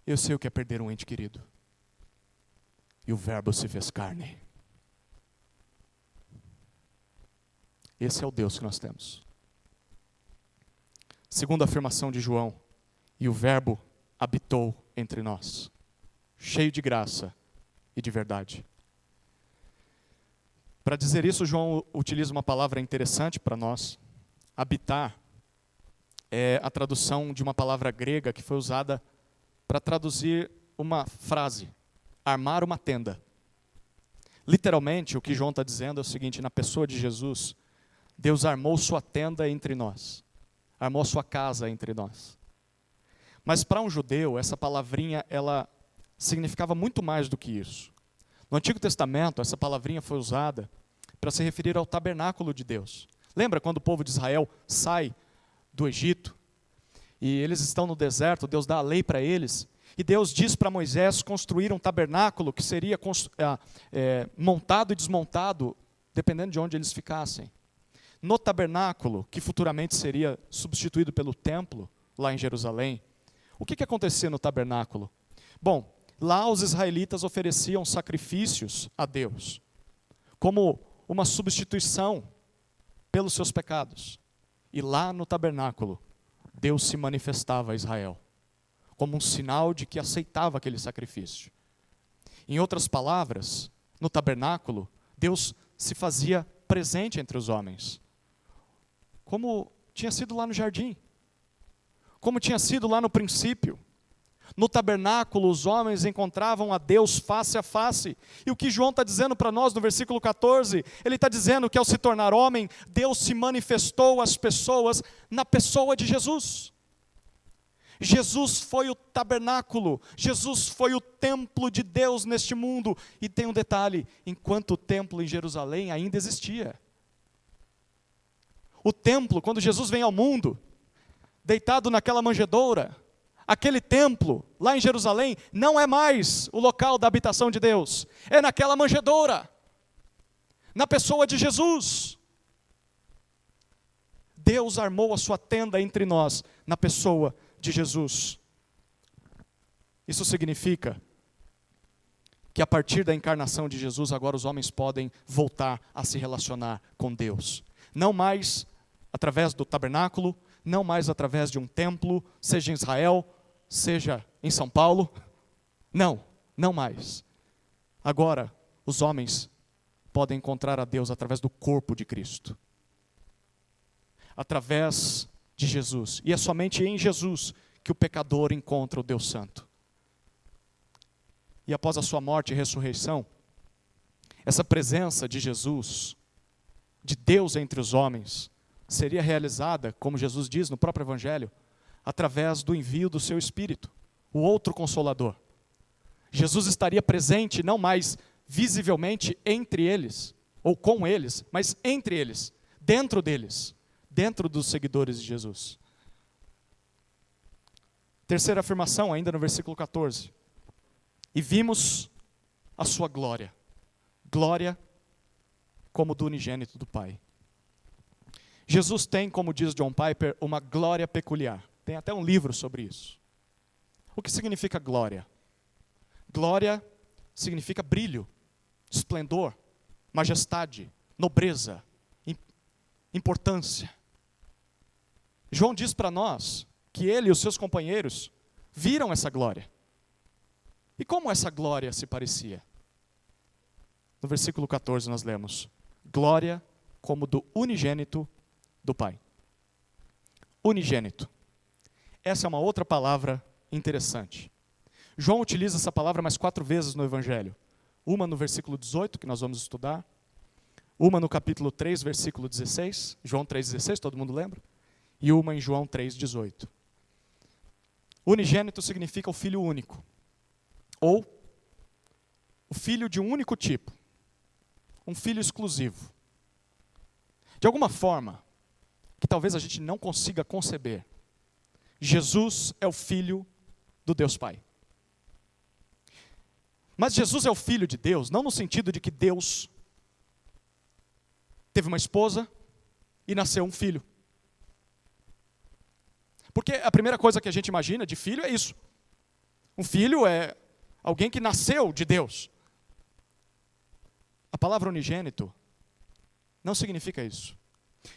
[SPEAKER 1] Eu sei o que é perder um ente querido. E o Verbo se fez carne. Esse é o Deus que nós temos. Segunda afirmação de João, e o Verbo habitou entre nós, cheio de graça e de verdade. Para dizer isso, João utiliza uma palavra interessante para nós. Habitar é a tradução de uma palavra grega que foi usada para traduzir uma frase, armar uma tenda. Literalmente, o que João está dizendo é o seguinte: na pessoa de Jesus, Deus armou sua tenda entre nós, armou sua casa entre nós. Mas para um judeu, essa palavrinha, ela significava muito mais do que isso. No Antigo Testamento, essa palavrinha foi usada para se referir ao tabernáculo de Deus. Lembra quando o povo de Israel sai do Egito e eles estão no deserto, Deus dá a lei para eles, e Deus diz para Moisés construir um tabernáculo que seria montado e desmontado, dependendo de onde eles ficassem. No tabernáculo, que futuramente seria substituído pelo templo, lá em Jerusalém, o que acontecia no tabernáculo? Bom, lá os israelitas ofereciam sacrifícios a Deus, como uma substituição pelos seus pecados. E lá no tabernáculo, Deus se manifestava a Israel, como um sinal de que aceitava aquele sacrifício. Em outras palavras, no tabernáculo, Deus se fazia presente entre os homens, como tinha sido lá no jardim, como tinha sido lá no princípio. No tabernáculo, os homens encontravam a Deus face a face. E o que João está dizendo para nós no versículo 14, ele está dizendo que ao se tornar homem, Deus se manifestou às pessoas na pessoa de Jesus. Jesus foi o tabernáculo, Jesus foi o templo de Deus neste mundo. E tem um detalhe, enquanto o templo em Jerusalém ainda existia. O templo, quando Jesus vem ao mundo, deitado naquela manjedoura, aquele templo, lá em Jerusalém, não é mais o local da habitação de Deus. É naquela manjedoura, na pessoa de Jesus. Deus armou a sua tenda entre nós, na pessoa de Jesus. Isso significa que a partir da encarnação de Jesus, agora os homens podem voltar a se relacionar com Deus. Não mais através do tabernáculo, não mais através de um templo, seja em Israel, seja em São Paulo. Não mais. Agora, os homens podem encontrar a Deus através do corpo de Cristo. Através de Jesus. E é somente em Jesus que o pecador encontra o Deus Santo. E após a sua morte e ressurreição, essa presença de Jesus, de Deus entre os homens, seria realizada, como Jesus diz no próprio Evangelho, através do envio do seu Espírito, o outro Consolador. Jesus estaria presente não mais visivelmente entre eles, ou com eles, mas entre eles, dentro deles, dentro dos seguidores de Jesus. Terceira afirmação, ainda no versículo 14. E vimos a sua glória, glória como do unigênito do Pai. Jesus tem, como diz John Piper, uma glória peculiar. Tem até um livro sobre isso. O que significa glória? Glória significa brilho, esplendor, majestade, nobreza, importância. João diz para nós que ele e os seus companheiros viram essa glória. E como essa glória se parecia? No versículo 14 nós lemos: glória como do unigênito do Pai. Unigênito. Essa é uma outra palavra interessante. João utiliza essa palavra mais 4 vezes no Evangelho. Uma no versículo 18, que nós vamos estudar. Uma no capítulo 3, versículo 16. João 3,16, todo mundo lembra? E uma em João 3,18. Unigênito significa o filho único. Ou o filho de um único tipo. Um filho exclusivo. De alguma forma, que talvez a gente não consiga conceber, Jesus é o filho do Deus Pai. Mas Jesus é o filho de Deus, não no sentido de que Deus teve uma esposa e nasceu um filho. Porque a primeira coisa que a gente imagina de filho é isso. Um filho é alguém que nasceu de Deus. A palavra unigênito não significa isso.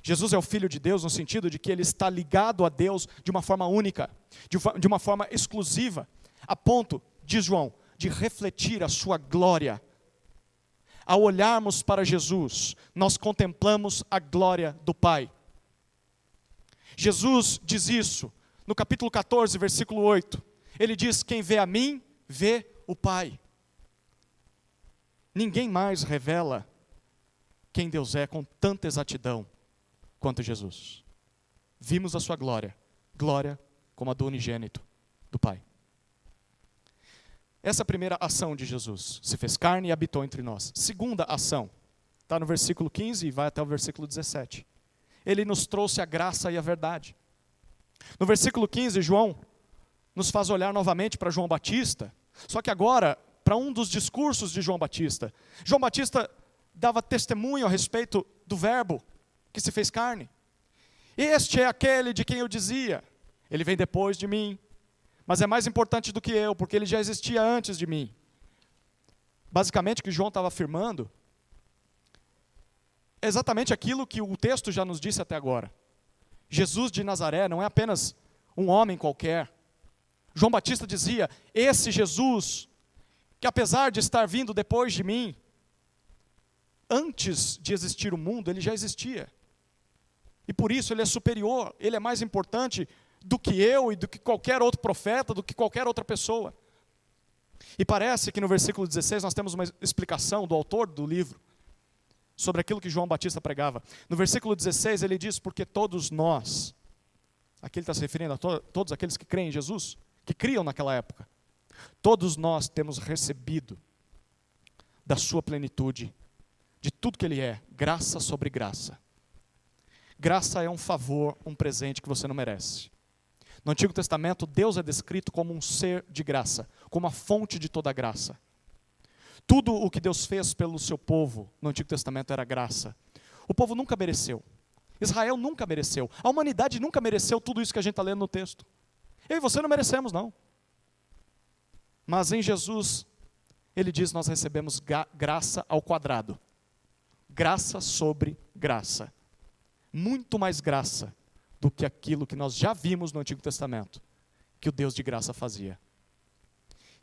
[SPEAKER 1] Jesus é o Filho de Deus no sentido de que ele está ligado a Deus de uma forma única, de uma forma exclusiva, a ponto, diz João, de refletir a sua glória. Ao olharmos para Jesus, nós contemplamos a glória do Pai. Jesus diz isso no capítulo 14, versículo 8. Ele diz: quem vê a mim, vê o Pai. Ninguém mais revela quem Deus é com tanta exatidão quanto Jesus. Vimos a sua glória, glória como a do unigênito do Pai. Essa é a primeira ação de Jesus, se fez carne e habitou entre nós. Segunda ação, está no versículo 15 e vai até o versículo 17. Ele nos trouxe a graça e a verdade. No versículo 15, João nos faz olhar novamente para João Batista, só que agora para um dos discursos de João Batista. João Batista dava testemunho a respeito do Verbo que se fez carne. Este é aquele de quem eu dizia, ele vem depois de mim, mas é mais importante do que eu, porque ele já existia antes de mim. Basicamente o que João estava afirmando é exatamente aquilo que o texto já nos disse até agora. Jesus de Nazaré não é apenas um homem qualquer. João Batista dizia: esse Jesus, que apesar de estar vindo depois de mim, antes de existir o mundo, ele já existia. E por isso ele é superior, ele é mais importante do que eu e do que qualquer outro profeta, do que qualquer outra pessoa. E parece que no versículo 16 nós temos uma explicação do autor do livro sobre aquilo que João Batista pregava. No versículo 16 ele diz: porque todos nós, aqui ele está se referindo a todos aqueles que creem em Jesus, que criam naquela época, todos nós temos recebido da sua plenitude, de tudo que ele é, graça sobre graça. Graça é um favor, um presente que você não merece. No Antigo Testamento, Deus é descrito como um ser de graça, como a fonte de toda graça. Tudo o que Deus fez pelo seu povo no Antigo Testamento era graça. O povo nunca mereceu. Israel nunca mereceu. A humanidade nunca mereceu tudo isso que a gente está lendo no texto. Eu e você não merecemos, não. Mas em Jesus, ele diz: nós recebemos graça ao quadrado. Graça sobre graça. Muito mais graça do que aquilo que nós já vimos no Antigo Testamento, que o Deus de graça fazia.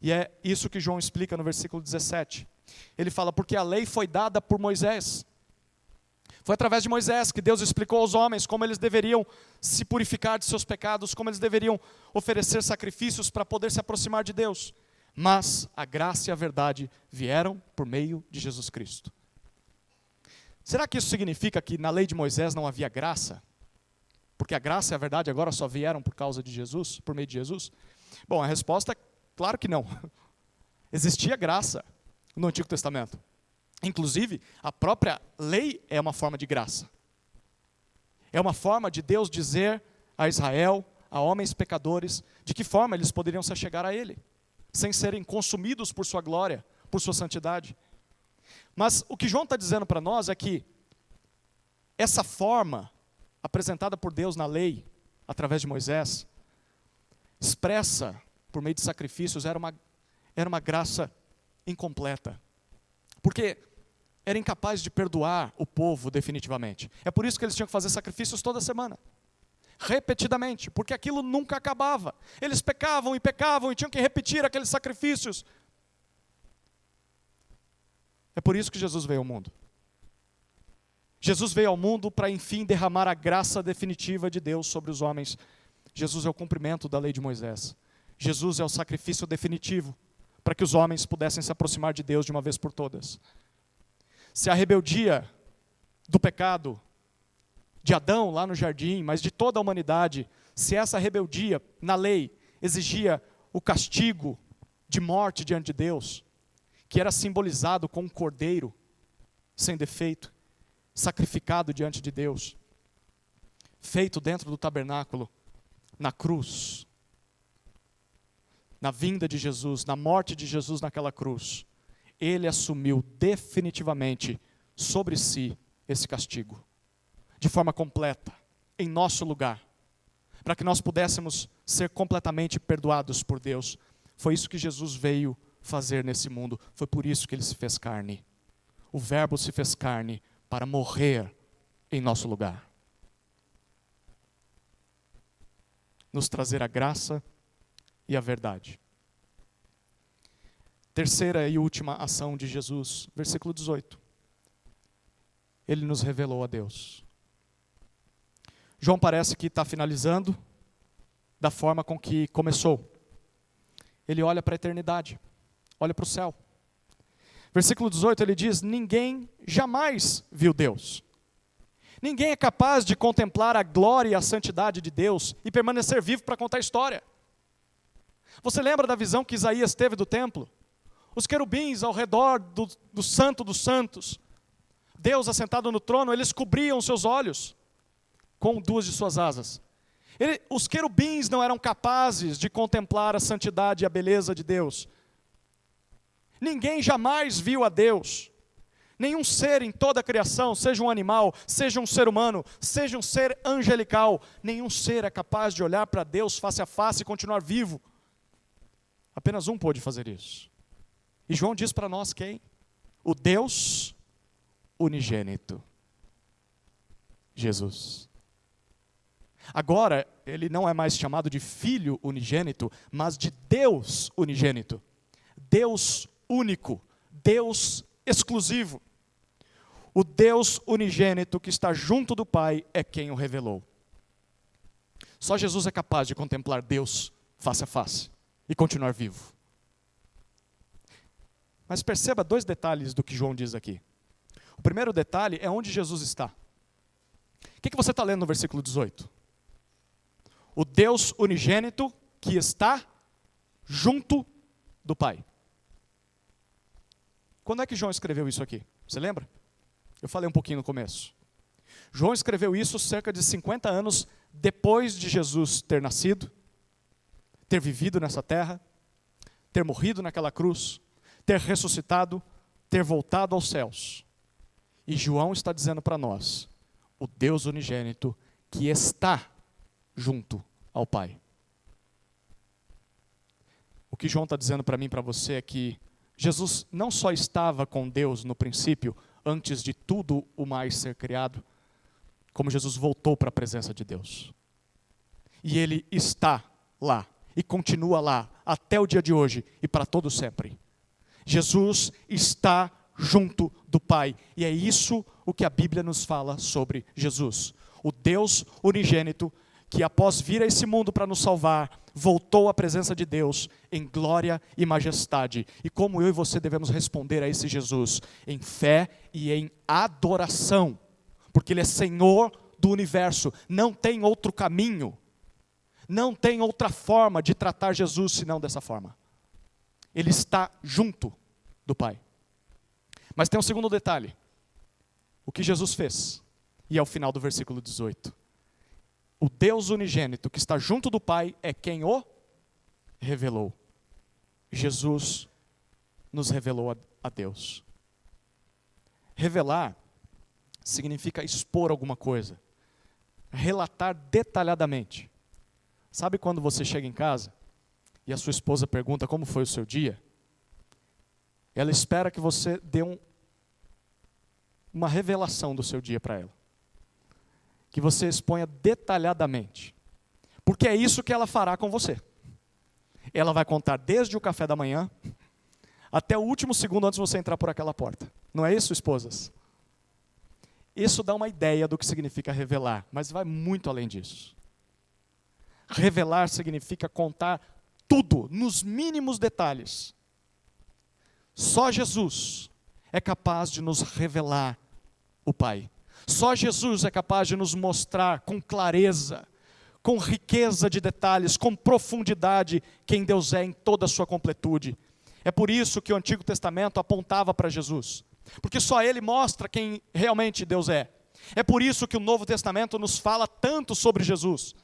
[SPEAKER 1] E é isso que João explica no versículo 17. Ele fala: porque a lei foi dada por Moisés. Foi através de Moisés que Deus explicou aos homens como eles deveriam se purificar de seus pecados, como eles deveriam oferecer sacrifícios para poder se aproximar de Deus. Mas a graça e a verdade vieram por meio de Jesus Cristo. Será que isso significa que na lei de Moisés não havia graça? Porque a graça e a verdade agora só vieram por causa de Jesus, por meio de Jesus? Bom, a resposta é claro que não. Existia graça no Antigo Testamento. Inclusive, a própria lei é uma forma de graça. É uma forma de Deus dizer a Israel, a homens pecadores, de que forma eles poderiam se achegar a Ele, sem serem consumidos por sua glória, por sua santidade. Mas o que João está dizendo para nós é que essa forma apresentada por Deus na lei, através de Moisés, expressa por meio de sacrifícios, era uma graça incompleta. Porque era incapaz de perdoar o povo definitivamente. É por isso que eles tinham que fazer sacrifícios toda semana. Repetidamente, porque aquilo nunca acabava. Eles pecavam e tinham que repetir aqueles sacrifícios. É por isso que Jesus veio ao mundo. Jesus veio ao mundo para, enfim, derramar a graça definitiva de Deus sobre os homens. Jesus é o cumprimento da lei de Moisés. Jesus é o sacrifício definitivo para que os homens pudessem se aproximar de Deus de uma vez por todas. Se a rebeldia do pecado de Adão lá no jardim, mas de toda a humanidade, se essa rebeldia na lei exigia o castigo de morte diante de Deus, que era simbolizado com um cordeiro sem defeito, sacrificado diante de Deus, feito dentro do tabernáculo, na cruz, na vinda de Jesus, na morte de Jesus naquela cruz, Ele assumiu definitivamente sobre si esse castigo, de forma completa, em nosso lugar, para que nós pudéssemos ser completamente perdoados por Deus. Foi isso que Jesus veio fazer nesse mundo, foi por isso que Ele se fez carne. O Verbo se fez carne para morrer em nosso lugar. Nos trazer a graça e a verdade. Terceira e última ação de Jesus, versículo 18. Ele nos revelou a Deus. João parece que está finalizando da forma com que começou. Ele olha para a eternidade, olha para o céu. Versículo 18 ele diz: ninguém jamais viu Deus. Ninguém é capaz de contemplar a glória e a santidade de Deus e permanecer vivo para contar a história. Você lembra da visão que Isaías teve do templo? Os querubins ao redor do Santo dos Santos. Deus assentado no trono, eles cobriam seus olhos com duas de suas asas. Os querubins não eram capazes de contemplar a santidade e a beleza de Deus. Ninguém jamais viu a Deus. Nenhum ser em toda a criação, seja um animal, seja um ser humano, seja um ser angelical, nenhum ser é capaz de olhar para Deus face a face e continuar vivo. Apenas um pôde fazer isso. E João diz para nós quem? O Deus unigênito. Jesus. Agora, ele não é mais chamado de Filho unigênito, mas de Deus unigênito. Deus único, Deus exclusivo. O Deus unigênito que está junto do Pai é quem o revelou. Só Jesus é capaz de contemplar Deus face a face e continuar vivo. Mas perceba dois detalhes do que João diz aqui. O primeiro detalhe é onde Jesus está. O que você está lendo no versículo 18? O Deus unigênito que está junto do Pai. Quando é que João escreveu isso aqui? Você lembra? Eu falei um pouquinho no começo. João escreveu isso cerca de 50 anos depois de Jesus ter nascido, ter vivido nessa terra, ter morrido naquela cruz, ter ressuscitado, ter voltado aos céus. E João está dizendo para nós, o Deus unigênito que está junto ao Pai. O que João está dizendo para mim e para você é que Jesus não só estava com Deus no princípio, antes de tudo o mais ser criado, como Jesus voltou para a presença de Deus. E Ele está lá, e continua lá, até o dia de hoje, e para todo sempre. Jesus está junto do Pai, e é isso o que a Bíblia nos fala sobre Jesus. O Deus unigênito, que após vir a esse mundo para nos salvar, voltou à presença de Deus em glória e majestade. E como eu e você devemos responder a esse Jesus? Em fé e em adoração, porque Ele é Senhor do do universo. Não tem outro caminho, não tem outra forma de tratar Jesus senão dessa forma. Ele está junto do Pai. Mas tem um segundo detalhe. O que Jesus fez. E é o final do versículo 18. O Deus unigênito que está junto do Pai é quem o revelou. Jesus nos revelou a Deus. Revelar significa expor alguma coisa. Relatar detalhadamente. Sabe quando você chega em casa e a sua esposa pergunta como foi o seu dia? Ela espera que você dê uma revelação do seu dia para ela. Que você exponha detalhadamente. Porque é isso que ela fará com você. Ela vai contar desde o café da manhã até o último segundo antes de você entrar por aquela porta. Não é isso, esposas? Isso dá uma ideia do que significa revelar, mas vai muito além disso. Revelar significa contar tudo, nos mínimos detalhes. Só Jesus é capaz de nos revelar o Pai. Só Jesus é capaz de nos mostrar com clareza, com riqueza de detalhes, com profundidade, quem Deus é em toda a sua completude. É por isso que o Antigo Testamento apontava para Jesus, porque só Ele mostra quem realmente Deus é. É por isso que o Novo Testamento nos fala tanto sobre Jesus.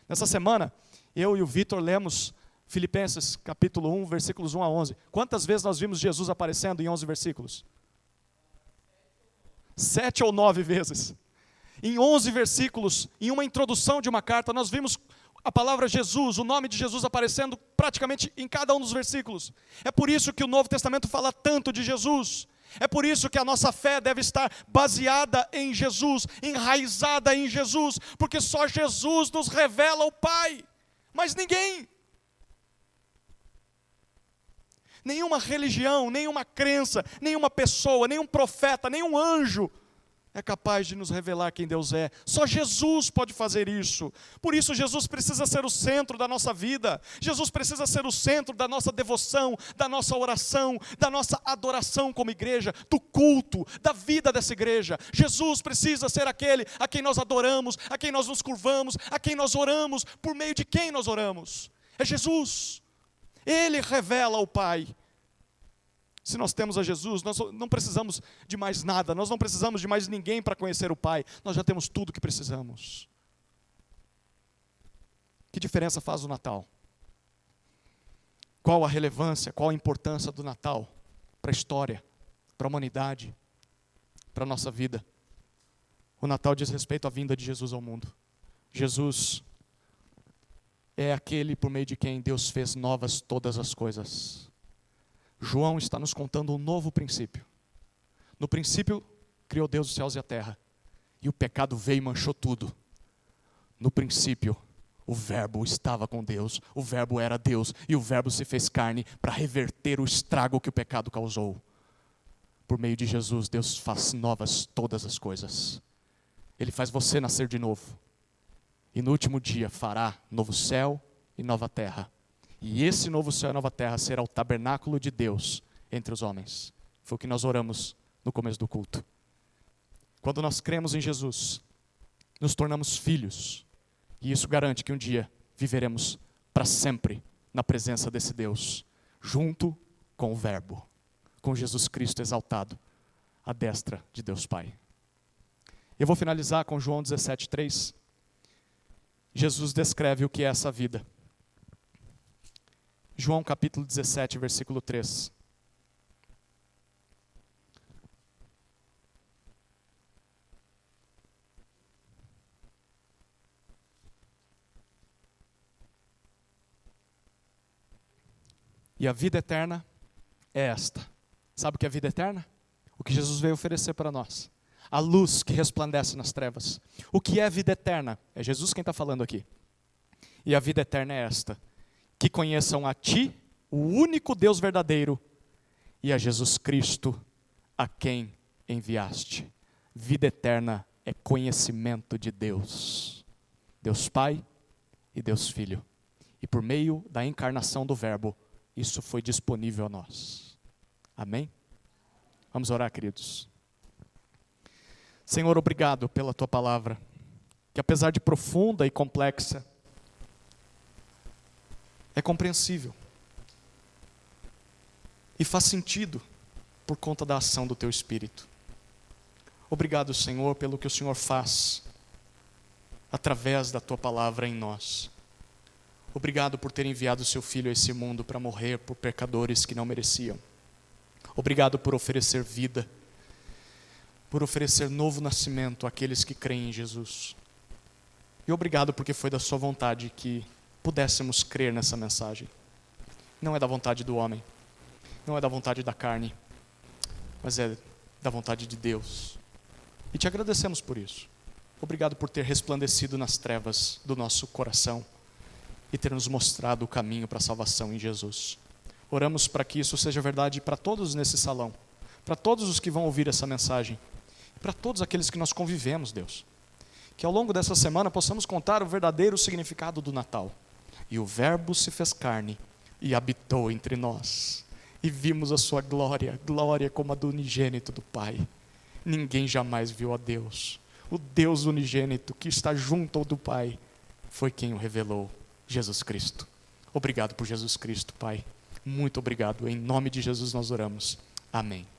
[SPEAKER 1] Nessa semana, eu e o Vitor lemos Filipenses capítulo 1, versículos 1 a 11. Quantas vezes nós vimos Jesus aparecendo em 11 versículos? 7 ou 9 vezes. Em 11 versículos, em uma introdução de uma carta, nós vimos a palavra Jesus, o nome de Jesus aparecendo praticamente em cada um dos versículos. É por isso que o Novo Testamento fala tanto de Jesus. É por isso que a nossa fé deve estar baseada em Jesus, enraizada em Jesus, porque só Jesus nos revela o Pai, mas ninguém. Nenhuma religião, nenhuma crença, nenhuma pessoa, nenhum profeta, nenhum anjo é capaz de nos revelar quem Deus é. Só Jesus pode fazer isso. Por isso Jesus precisa ser o centro da nossa vida. Jesus precisa ser o centro da nossa devoção, da nossa oração, da nossa adoração como igreja, do culto, da vida dessa igreja. Jesus precisa ser aquele a quem nós adoramos, a quem nós nos curvamos, a quem nós oramos, por meio de quem nós oramos. É Jesus. Ele revela o Pai. Se nós temos a Jesus, nós não precisamos de mais nada, nós não precisamos de mais ninguém para conhecer o Pai, nós já temos tudo que precisamos. Que diferença faz o Natal? Qual a relevância, qual a importância do Natal para a história, para a humanidade, para a nossa vida? O Natal diz respeito à vinda de Jesus ao mundo. Jesus é aquele por meio de quem Deus fez novas todas as coisas. João está nos contando um novo princípio. No princípio, criou Deus os céus e a terra. E o pecado veio e manchou tudo. No princípio, o Verbo estava com Deus. O Verbo era Deus. E o Verbo se fez carne para reverter o estrago que o pecado causou. Por meio de Jesus, Deus faz novas todas as coisas. Ele faz você nascer de novo. E no último dia fará novo céu e nova terra. E esse novo céu e nova terra será o tabernáculo de Deus entre os homens. Foi o que nós oramos no começo do culto. Quando nós cremos em Jesus, nos tornamos filhos. E isso garante que um dia viveremos para sempre na presença desse Deus, junto com o Verbo, com Jesus Cristo exaltado, à destra de Deus Pai. Eu vou finalizar com João 17:3. Jesus descreve o que é essa vida. João capítulo 17, versículo 3. E a vida eterna é esta. Sabe o que é a vida eterna? O que Jesus veio oferecer para nós. A luz que resplandece nas trevas. O que é a vida eterna? É Jesus quem está falando aqui. E a vida eterna é esta. Que conheçam a Ti, o único Deus verdadeiro, e a Jesus Cristo, a quem enviaste. Vida eterna é conhecimento de Deus. Deus Pai e Deus Filho. E por meio da encarnação do Verbo, isso foi disponível a nós. Amém? Vamos orar, queridos. Senhor, obrigado pela Tua palavra. que apesar de profunda e complexa, é compreensível e faz sentido por conta da ação do Teu Espírito. Obrigado, Senhor, pelo que o Senhor faz através da Tua palavra em nós. Obrigado por ter enviado o Seu Filho a esse mundo para morrer por pecadores que não mereciam. Obrigado por oferecer vida, por oferecer novo nascimento àqueles que creem em Jesus. E obrigado porque foi da Sua vontade que pudéssemos crer nessa mensagem. Não é da vontade do homem, não é da vontade da carne, mas é da vontade de Deus. E te agradecemos por isso. Obrigado por ter resplandecido nas trevas do nosso coração e ter nos mostrado o caminho para a salvação em Jesus. Oramos para que isso seja verdade para todos nesse salão, para todos os que vão ouvir essa mensagem, para todos aqueles que nós convivemos, Deus. Que ao longo dessa semana possamos contar o verdadeiro significado do Natal. E o Verbo se fez carne e habitou entre nós. E vimos a sua glória, glória como a do unigênito do Pai. Ninguém jamais viu a Deus. O Deus unigênito que está junto ao do Pai foi quem o revelou, Jesus Cristo. Obrigado por Jesus Cristo, Pai. Muito obrigado. Em nome de Jesus nós oramos. Amém.